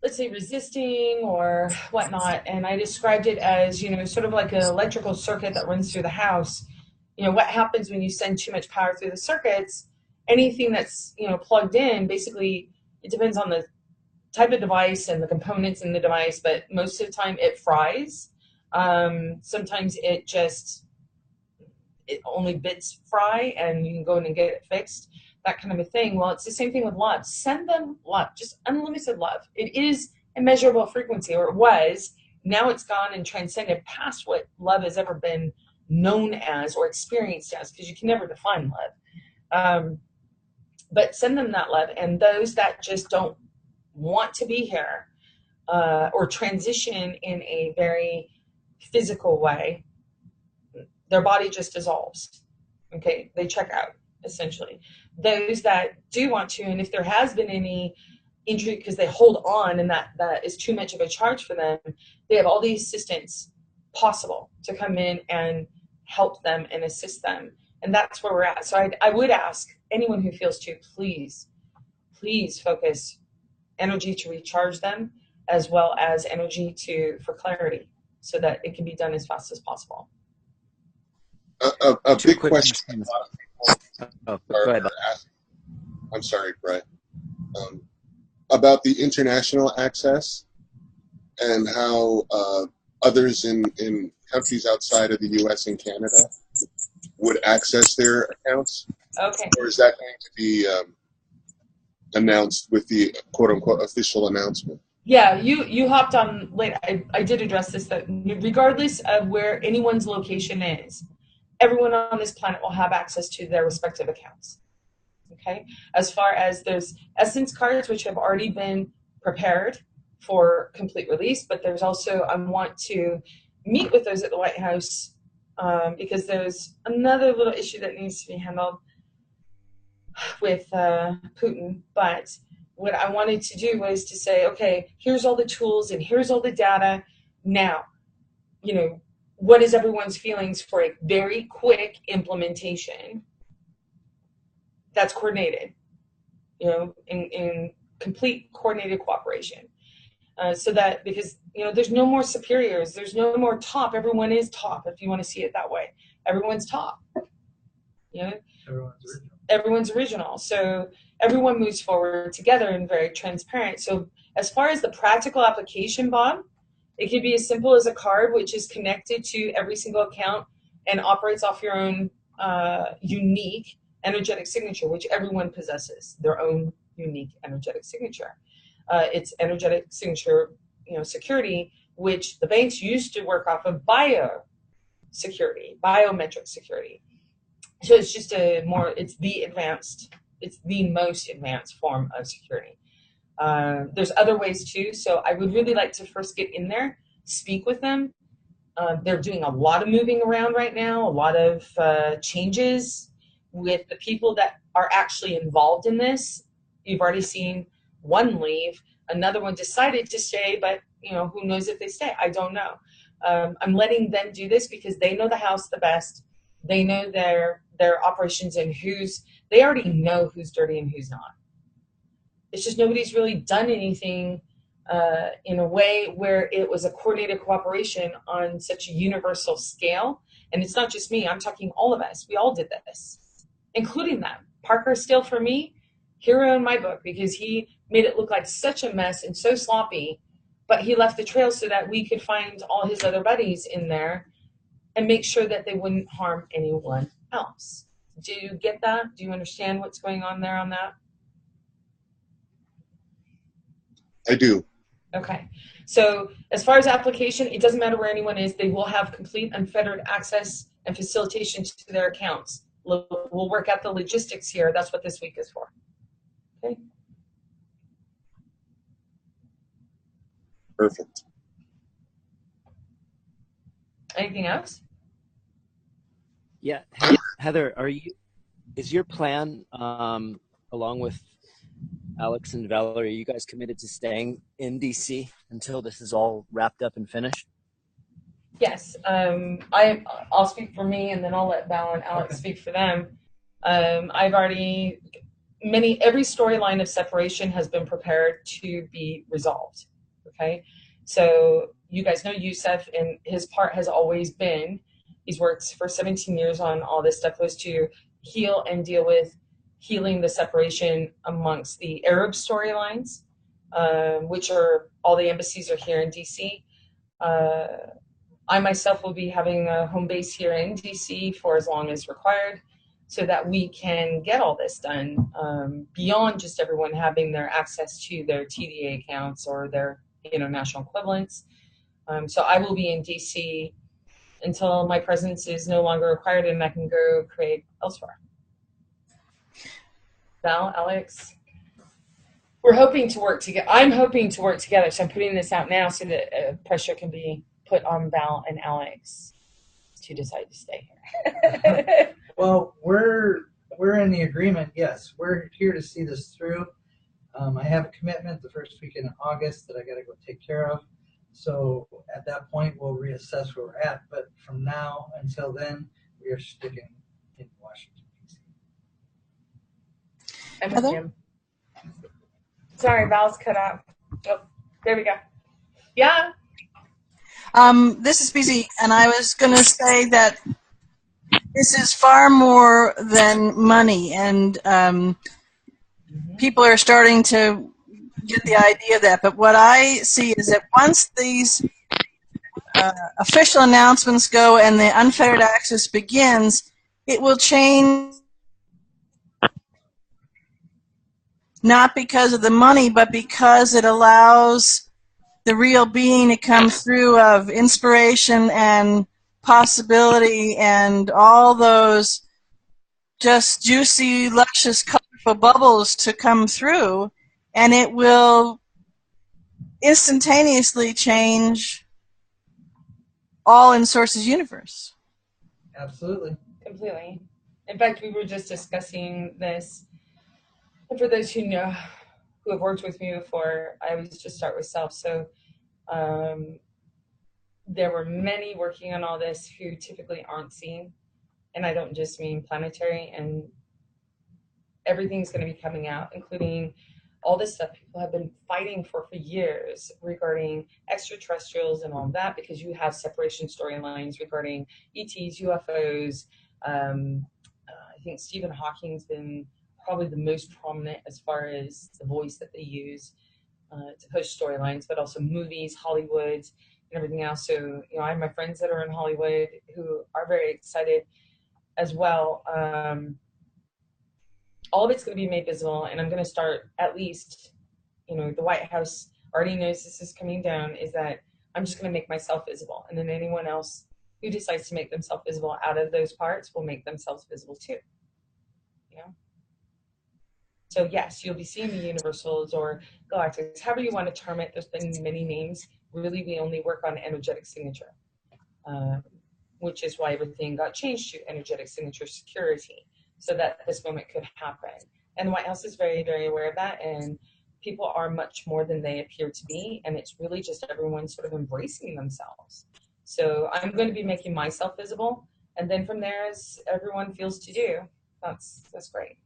let's say, resisting or whatnot. And I described it as, sort of like an electrical circuit that runs through the house. What happens when you send too much power through the circuits? Anything that's, plugged in, basically, it depends on the type of device and the components in the device, but most of the time it fries. Sometimes it only bits fry and you can go in and get it fixed, that kind of a thing. Well, it's the same thing with love. Send them love, just unlimited love. It is a measurable frequency, or it was. Now it's gone and transcended past what love has ever been known as or experienced as, because you can never define love. But send them that love. And those that just don't want to be here or transition in a very physical way, their body just dissolves. Okay, they check out, essentially. Those that do want to, and if there has been any injury because they hold on and that is too much of a charge for them, they have all the assistance possible to come in and help them and assist them. And that's where we're at. So I would ask anyone who feels to, please focus energy to recharge them, as well as energy for clarity, so that it can be done as fast as possible. A big question. Go ahead. I'm sorry, Brett. About the international access and how others in countries outside of the U.S. and Canada would access their accounts. Okay. Or is that going to be announced with the quote-unquote official announcement? Yeah, you hopped on late. I did address this, that regardless of where anyone's location is, everyone on this planet will have access to their respective accounts. Okay? As far as there's Essence cards, which have already been prepared for complete release, but there's also, I want to meet with those at the White House because there's another little issue that needs to be handled with Putin. But what I wanted to do was to say, okay, here's all the tools and here's all the data. Now, what is everyone's feelings for a very quick implementation that's coordinated, in complete coordinated cooperation. So that, because, there's no more superiors, there's no more top. Everyone is top, if you want to see it that way. Everyone's top. You know, Everyone's original. everyone's original. So everyone moves forward together and very transparent. So as far as the practical application, Bob, it could be as simple as a card which is connected to every single account and operates off your own unique energetic signature, which everyone possesses their own unique energetic signature. It's energetic signature, security, which the banks used to work off of security, biometric security. So it's just it's the most advanced form of security. There's other ways too. So I would really like to first get in there, speak with them. They're doing a lot of moving around right now, a lot of changes with the people that are actually involved in this. You've already seen one leave, another one decided to stay, but who knows if they stay? I don't know. I'm letting them do this because they know the house the best. They know their operations and they already know who's dirty and who's not. It's just nobody's really done anything in a way where it was a coordinated cooperation on such a universal scale. And it's not just me. I'm talking all of us. We all did this, including them. Parker still, for me, hero in my book, because he made it look like such a mess and so sloppy, but he left the trail so that we could find all his other buddies in there and make sure that they wouldn't harm anyone else. Do you get that? Do you understand what's going on there on that? I do. Okay. So as far as application, it doesn't matter where anyone is. They will have complete unfettered access and facilitation to their accounts. We'll work out the logistics here. That's what this week is for. Okay. Perfect. Anything else? Yeah, Heather, is your plan, along with Alex and Valerie, are you guys committed to staying in DC until this is all wrapped up and finished? Yes. I'll speak for me, and then I'll let Val and Alex speak for them. Every storyline of separation has been prepared to be resolved. Okay. So you guys know Yusef, and his part has always been, he's worked for 17 years on all this stuff, was to heal and deal with healing the separation amongst the Arab storylines, which are all the embassies are here in DC. I myself will be having a home base here in DC for as long as required, so that we can get all this done beyond just everyone having their access to their TDA accounts or their international equivalents. So I will be in DC until my presence is no longer required and I can go create elsewhere. Val, Alex, we're hoping to work together. I'm hoping to work together, so I'm putting this out now so that pressure can be put on Val and Alex to decide to stay here. Well, we're in the agreement. Yes, we're here to see this through. I have a commitment the first weekend in August that I got to go take care of. So at that point, we'll reassess where we're at. But from now until then, we are sticking in Washington, D.C. I'm with him. Sorry, Val's cut out. Oh, there we go. Yeah. This is BZ, and I was going to say that this is far more than money, and people are starting to get the idea of that. But what I see is that once these official announcements go and the unfettered access begins, it will change, not because of the money, but because it allows the real being to come through of inspiration and possibility and all those just juicy, luscious, colorful bubbles to come through, and it will instantaneously change all in Source's universe. Absolutely. Completely. In fact, we were just discussing this. And for those who know, who have worked with me before, I always just start with self. So there were many working on all this who typically aren't seen. And I don't just mean planetary, and everything's going to be coming out, including all this stuff people have been fighting for years regarding extraterrestrials and all that, because you have separation storylines regarding ETs, UFOs. I think Stephen Hawking's been probably the most prominent as far as the voice that they use to push storylines, but also movies, Hollywood, and everything else. So, I have my friends that are in Hollywood who are very excited as well. All of it's going to be made visible, and I'm going to start at least, the White House already knows this is coming down, is that I'm just going to make myself visible. And then anyone else who decides to make themselves visible out of those parts will make themselves visible too. So yes, you'll be seeing the Universals or Galactics, however you want to term it. There's been many names. Really, we only work on energetic signature, which is why everything got changed to energetic signature security, so that this moment could happen. And the White House is very, very aware of that, and people are much more than they appear to be, and it's really just everyone sort of embracing themselves. So I'm going to be making myself visible, and then from there, as everyone feels to do, that's great.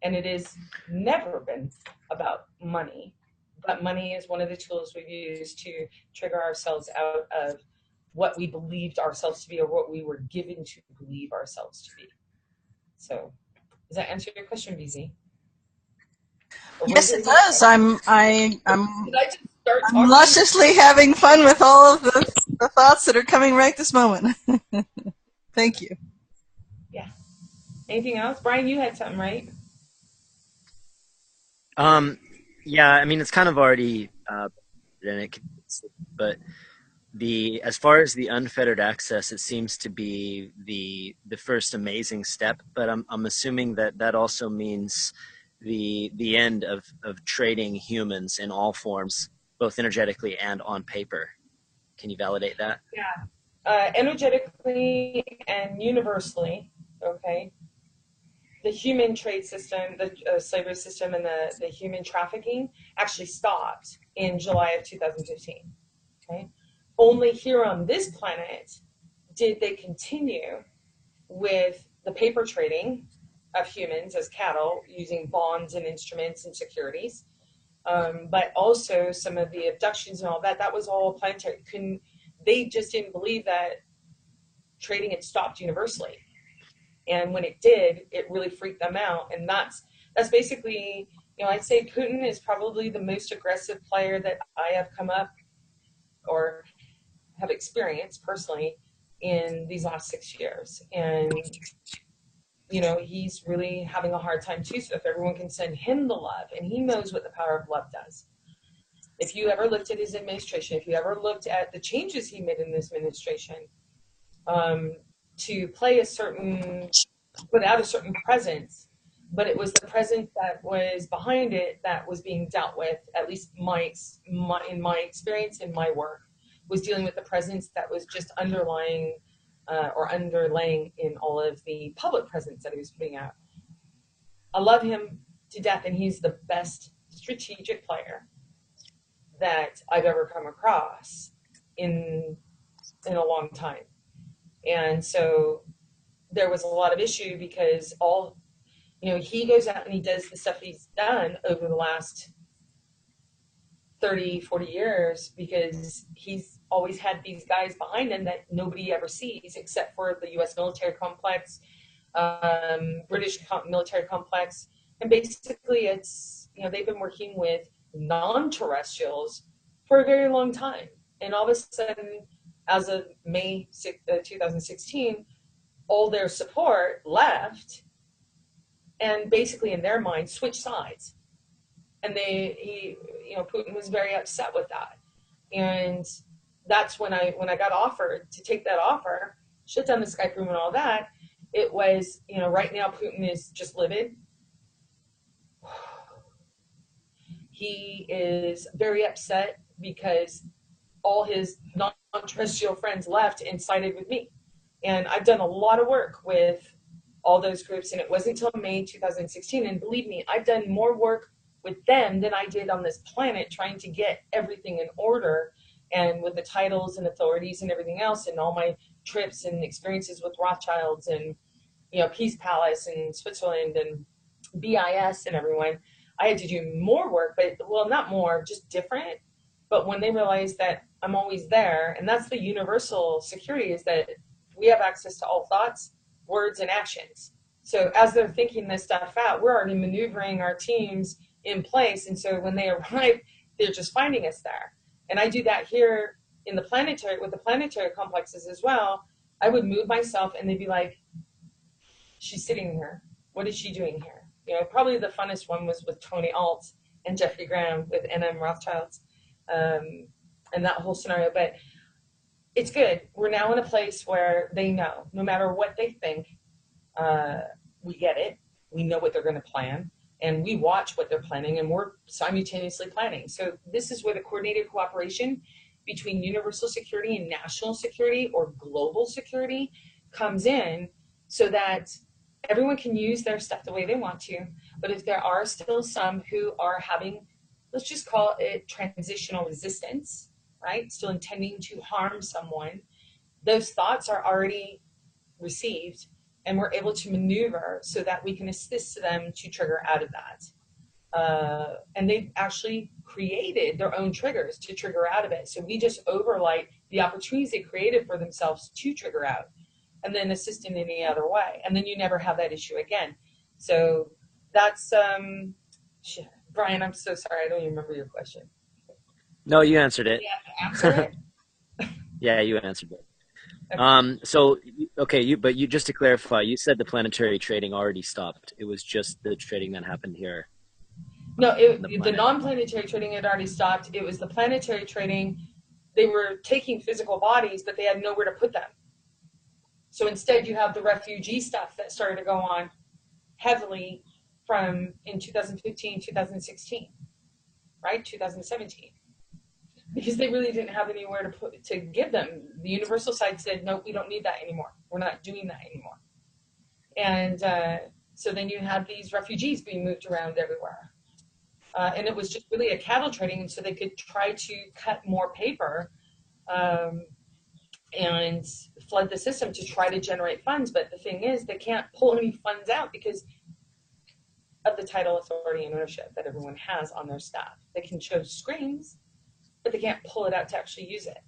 And it has never been about money, but money is one of the tools we've used to trigger ourselves out of what we believed ourselves to be, or what we were given to believe ourselves to be. So does that answer your question, BZ? Yes, it does. I'm Did I just start talking? lusciously having fun with all of the thoughts that are coming right this moment. Thank you. Yeah. Anything else? Brian, you had something, right? Yeah, I mean, it's kind of already but as far as the unfettered access, it seems to be the first amazing step. But I'm assuming that also means the end of trading humans in all forms, both energetically and on paper. Can you validate that? Yeah. Energetically and universally, okay? The human trade system, the slavery system, and the human trafficking actually stopped in July of 2015. Okay, only here on this planet did they continue with the paper trading of humans as cattle using bonds and instruments and securities, but also some of the abductions and all that. That was all planetary. They just didn't believe that trading had stopped universally. And when it did, it really freaked them out. And that's basically, I'd say Putin is probably the most aggressive player that I have come up or have experienced personally in these last 6 years. And, he's really having a hard time too. So if everyone can send him the love, and he knows what the power of love does. If you ever looked at his administration, if you ever looked at the changes he made in this administration, to play without a certain presence, but it was the presence that was behind it that was being dealt with, at least in my experience in my work, was dealing with the presence that was just underlying or underlaying in all of the public presence that he was putting out. I love him to death, and he's the best strategic player that I've ever come across in a long time. And so there was a lot of issue because he goes out and he does the stuff he's done over the last 30, 40 years because he's always had these guys behind him that nobody ever sees except for the U.S. military complex, British military complex. And basically it's, they've been working with non-terrestrials for a very long time. And all of a sudden, as of May 2016, all their support left and basically in their mind switched sides. And Putin was very upset with that. And that's when I got offered to take that offer, shut down the Skype room and all that. It was, right now Putin is just livid. He is very upset because all his non-terrestrial friends left and sided with me. And I've done a lot of work with all those groups, and it wasn't until May 2016. And believe me, I've done more work with them than I did on this planet trying to get everything in order, and with the titles and authorities and everything else, and all my trips and experiences with Rothschilds and, Peace Palace and Switzerland and BIS and everyone. I had to do more work, not more, just different. But when they realized that I'm always there, and that's the universal security, is that we have access to all thoughts, words and actions. So as they're thinking this stuff out, we're already maneuvering our teams in place. And so when they arrive, they're just finding us there. And I do that here in the planetary, with the planetary complexes as well. I would move myself and they'd be like, she's sitting here. What is she doing here? You know, probably the funnest one was with Tony Alt and Jeffrey Graham with NM Rothschilds, and that whole scenario. But it's good. We're now in a place where they know, no matter what they think, we get it. We know what they're going to plan, and we watch what they're planning, and we're simultaneously planning. So this is where the coordinated cooperation between universal security and national security or global security comes in, so that everyone can use their stuff the way they want to. But if there are still some who are having, let's just call it transitional resistance, right? Still intending to harm someone, those thoughts are already received, and we're able to maneuver so that we can assist them to trigger out of that. And they've actually created their own triggers to trigger out of it. So we just overlight the opportunities they created for themselves to trigger out, and then assist in any other way. And then you never have that issue again. So that's, Brian, I'm so sorry. I don't even remember your question. No, you answered it. Yeah, answer it. Yeah, you answered it. Okay. So, okay, but you, just to clarify, you said the planetary trading already stopped. It was just the trading that happened here. No, the planet. non-planetary trading had already stopped. It was the planetary trading. They were taking physical bodies, but they had nowhere to put them. So instead, you have the refugee stuff that started to go on heavily from in 2015, 2016, right? 2017. Because they really didn't have anywhere to give them. The universal side said, no, we don't need that anymore. We're not doing that anymore. And so then you had these refugees being moved around everywhere. And it was just really a cattle trading, so they could try to cut more paper and flood the system to try to generate funds. But the thing is, they can't pull any funds out because of the title, authority, and ownership that everyone has on their staff. They can show screens, but they can't pull it out to actually use it.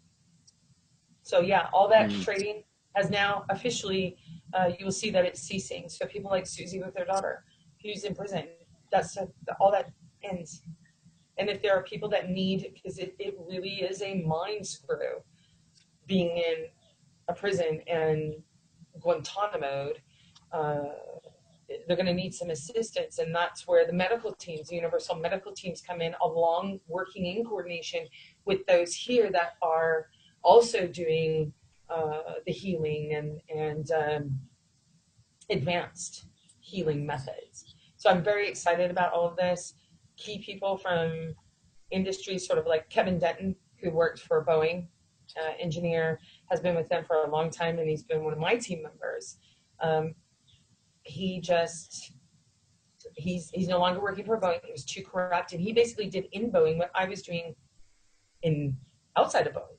So yeah, all that trading has now officially, you will see that it's ceasing. So people like Susie with their daughter, who's in prison, all that ends. And if there are people that need, because it really is a mind screw being in a prison and Guantanamo, they're going to need some assistance. And that's where the medical teams, the universal medical teams come in, along working in coordination with those here that are also doing the healing and advanced healing methods. So I'm very excited about all of this. Key people from industry, sort of like Kevin Denton, who worked for Boeing, engineer, has been with them for a long time, and he's been one of my team members. He's no longer working for Boeing. It was too corrupt, and he basically did in Boeing what I was doing outside of Boeing.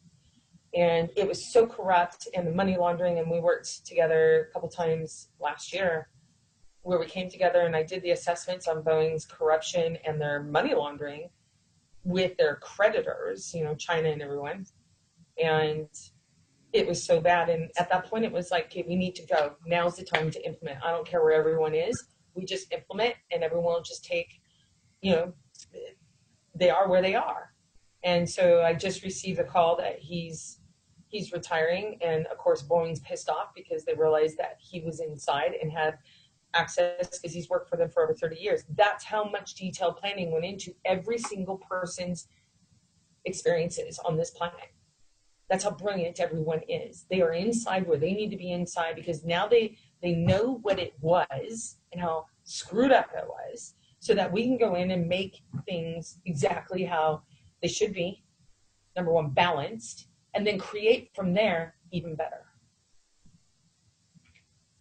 And it was so corrupt, and the money laundering, and we worked together a couple times last year where we came together and I did the assessments on Boeing's corruption and their money laundering with their creditors, China and everyone. And it was so bad. And at that point, it was like, okay, we need to go. Now's the time to implement. I don't care where everyone is. We just implement, and everyone will just take, they are where they are. And so I just received a call that he's retiring. And of course, Boeing's pissed off because they realized that he was inside and had access because he's worked for them for over 30 years. That's how much detailed planning went into every single person's experiences on this planet. That's how brilliant everyone is. They are inside where they need to be inside, because now they know what it was and how screwed up it was, so that we can go in and make things exactly how they should be. Number one, balanced, and then create from there even better.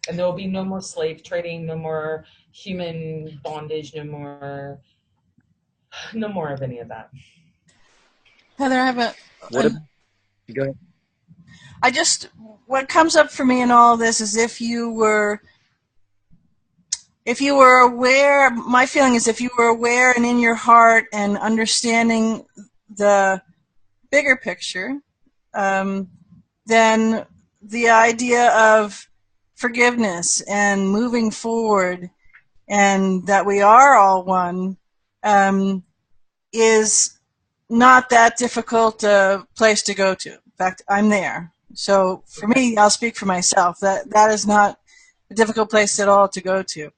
And there will be no more slave trading, no more human bondage, no more of any of that. Heather, I have Go ahead. What comes up for me in all this is if you were aware, my feeling is if you were aware and in your heart and understanding the bigger picture, then the idea of forgiveness and moving forward, and that we are all one, is not that difficult a place to go to. In fact, I'm there. So for me, I'll speak for myself. That is not a difficult place at all to go to.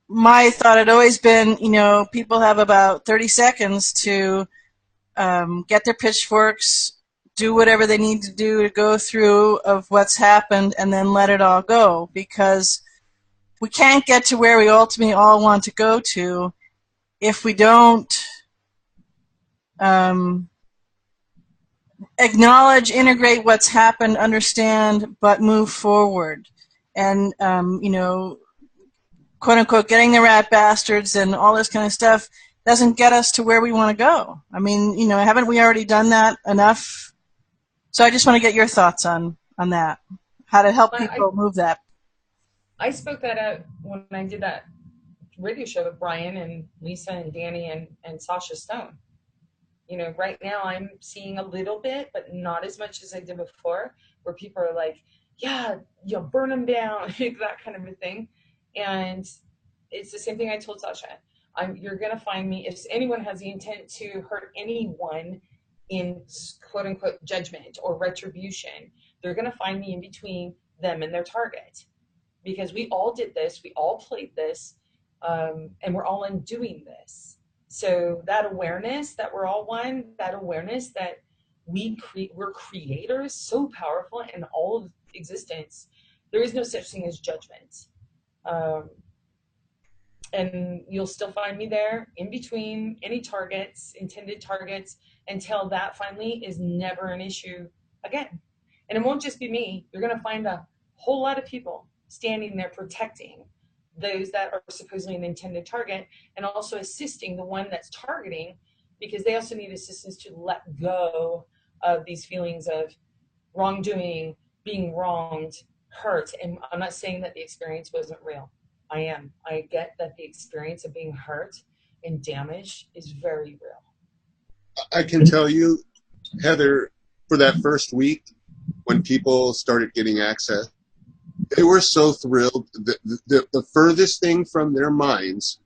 My thought had always been, people have about 30 seconds to get their pitchforks, do whatever they need to do to go through of what's happened, and then let it all go, because we can't get to where we ultimately all want to go to if we don't acknowledge, integrate what's happened, understand, but move forward. And, quote unquote, getting the rat bastards and all this kind of stuff doesn't get us to where we want to go. I mean, haven't we already done that enough? So I just want to get your thoughts on that, how to help people move that. I spoke that out when I did that radio show with Brian and Lisa and Danny and Sasha Stone. Right now I'm seeing a little bit, but not as much as I did before, where people are like, yeah, burn them down, that kind of a thing. And it's the same thing I told Sasha. You're going to find me, if anyone has the intent to hurt anyone in quote unquote judgment or retribution, they're going to find me in between them and their target. Because we all did this, we all played this, and we're all undoing this. So that awareness that we're all one, that awareness that we're creators, so powerful in all of existence. There is no such thing as judgment. And you'll still find me there in between any targets, intended targets, until that finally is never an issue again. And it won't just be me. You're going to find a whole lot of people standing there protecting those that are supposedly an intended target, and also assisting the one that's targeting, because they also need assistance to let go of these feelings of wrongdoing, being wronged, hurt. And I'm not saying that the experience wasn't real. I get that the experience of being hurt and damaged is very real. I can tell you, Heather, for that first week, when people started getting access, they were so thrilled. The furthest thing from their minds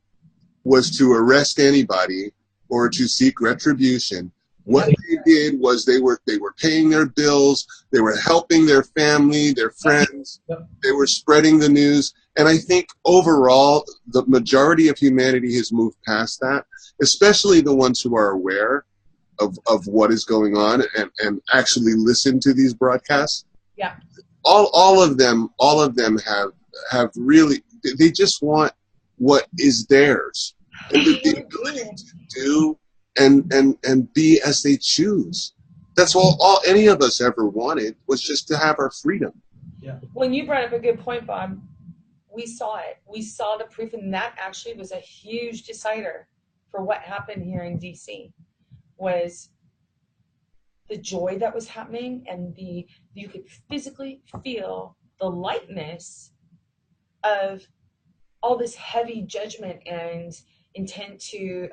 was to arrest anybody or to seek retribution. What they did was they were paying their bills, they were helping their family, their friends, they were spreading the news. And I think overall, the majority of humanity has moved past that, especially the ones who are aware of what is going on and actually listen to these broadcasts. Yeah. All of them have really, they just want what is theirs, and the ability to do and be as they choose. That's all any of us ever wanted, was just to have our freedom. Yeah. When you brought up a good point, Bob, we saw it. We saw the proof, and that actually was a huge decider for what happened here in DC. Was the joy that was happening, and you could physically feel the lightness of all this heavy judgment and intent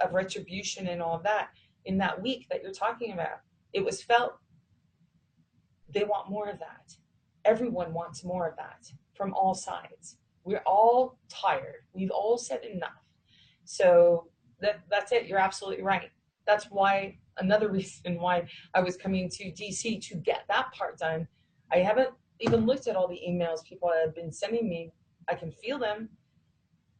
of retribution and all of that in that week that you're talking about. It was felt. They want more of that. Everyone wants more of that from all sides. We're all tired. We've all said enough. So that's it. You're absolutely right. That's why, another reason why I was coming to DC, to get that part done. I haven't even looked at all the emails people have been sending me. I can feel them,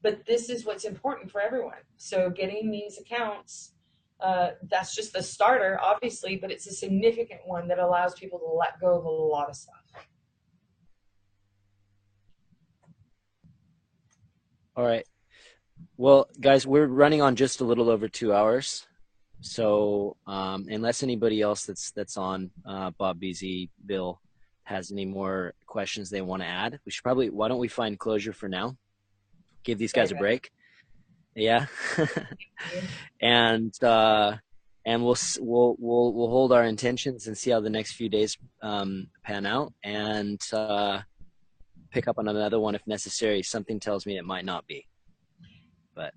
but this is what's important for everyone. So getting these accounts, that's just the starter, obviously, but it's a significant one that allows people to let go of a lot of stuff. All right. Well, guys, we're running on just a little over 2 hours. So unless anybody else that's on, Bob, BZ, Bill, has any more questions they want to add, why don't we find closure for now? Give these guys a break. Yeah. and we'll hold our intentions and see how the next few days pan out, and pick up on another one if necessary. Something tells me it might not be, but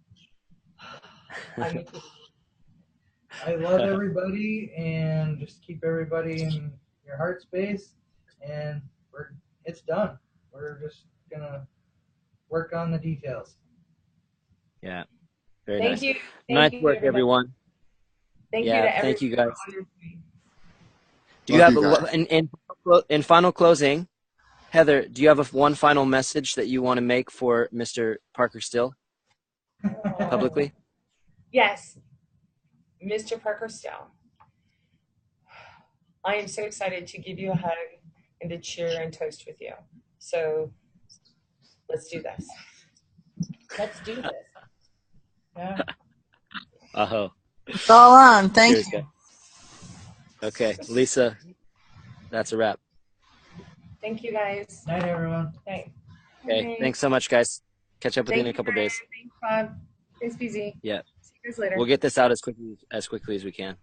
I love everybody, and just keep everybody in your heart space, and it's done. We're just gonna work on the details. Yeah. Very Thank nice. you. Nice Thank you, work, everybody. everyone. Thank you Yeah, to thank you, everyone guys. for listening. Do you Love have you guys. in final closing, Heather? Do you have one final message that you want to make for Mr. Parker Still publicly? Yes, Mr. Parker Still. I am so excited to give you a hug and to cheer and toast with you. So let's do this. Let's do this. Yeah. Oh, It's all on. Thank cheers, you. guys. Okay, Lisa, that's a wrap. Thank you, guys. Night, everyone. Night. Okay, thanks so much, guys. Catch up with you in a couple Brian. days. Thanks, Bob. Thanks, BZ. Yeah, See you guys later. we'll get this out as quickly as we can.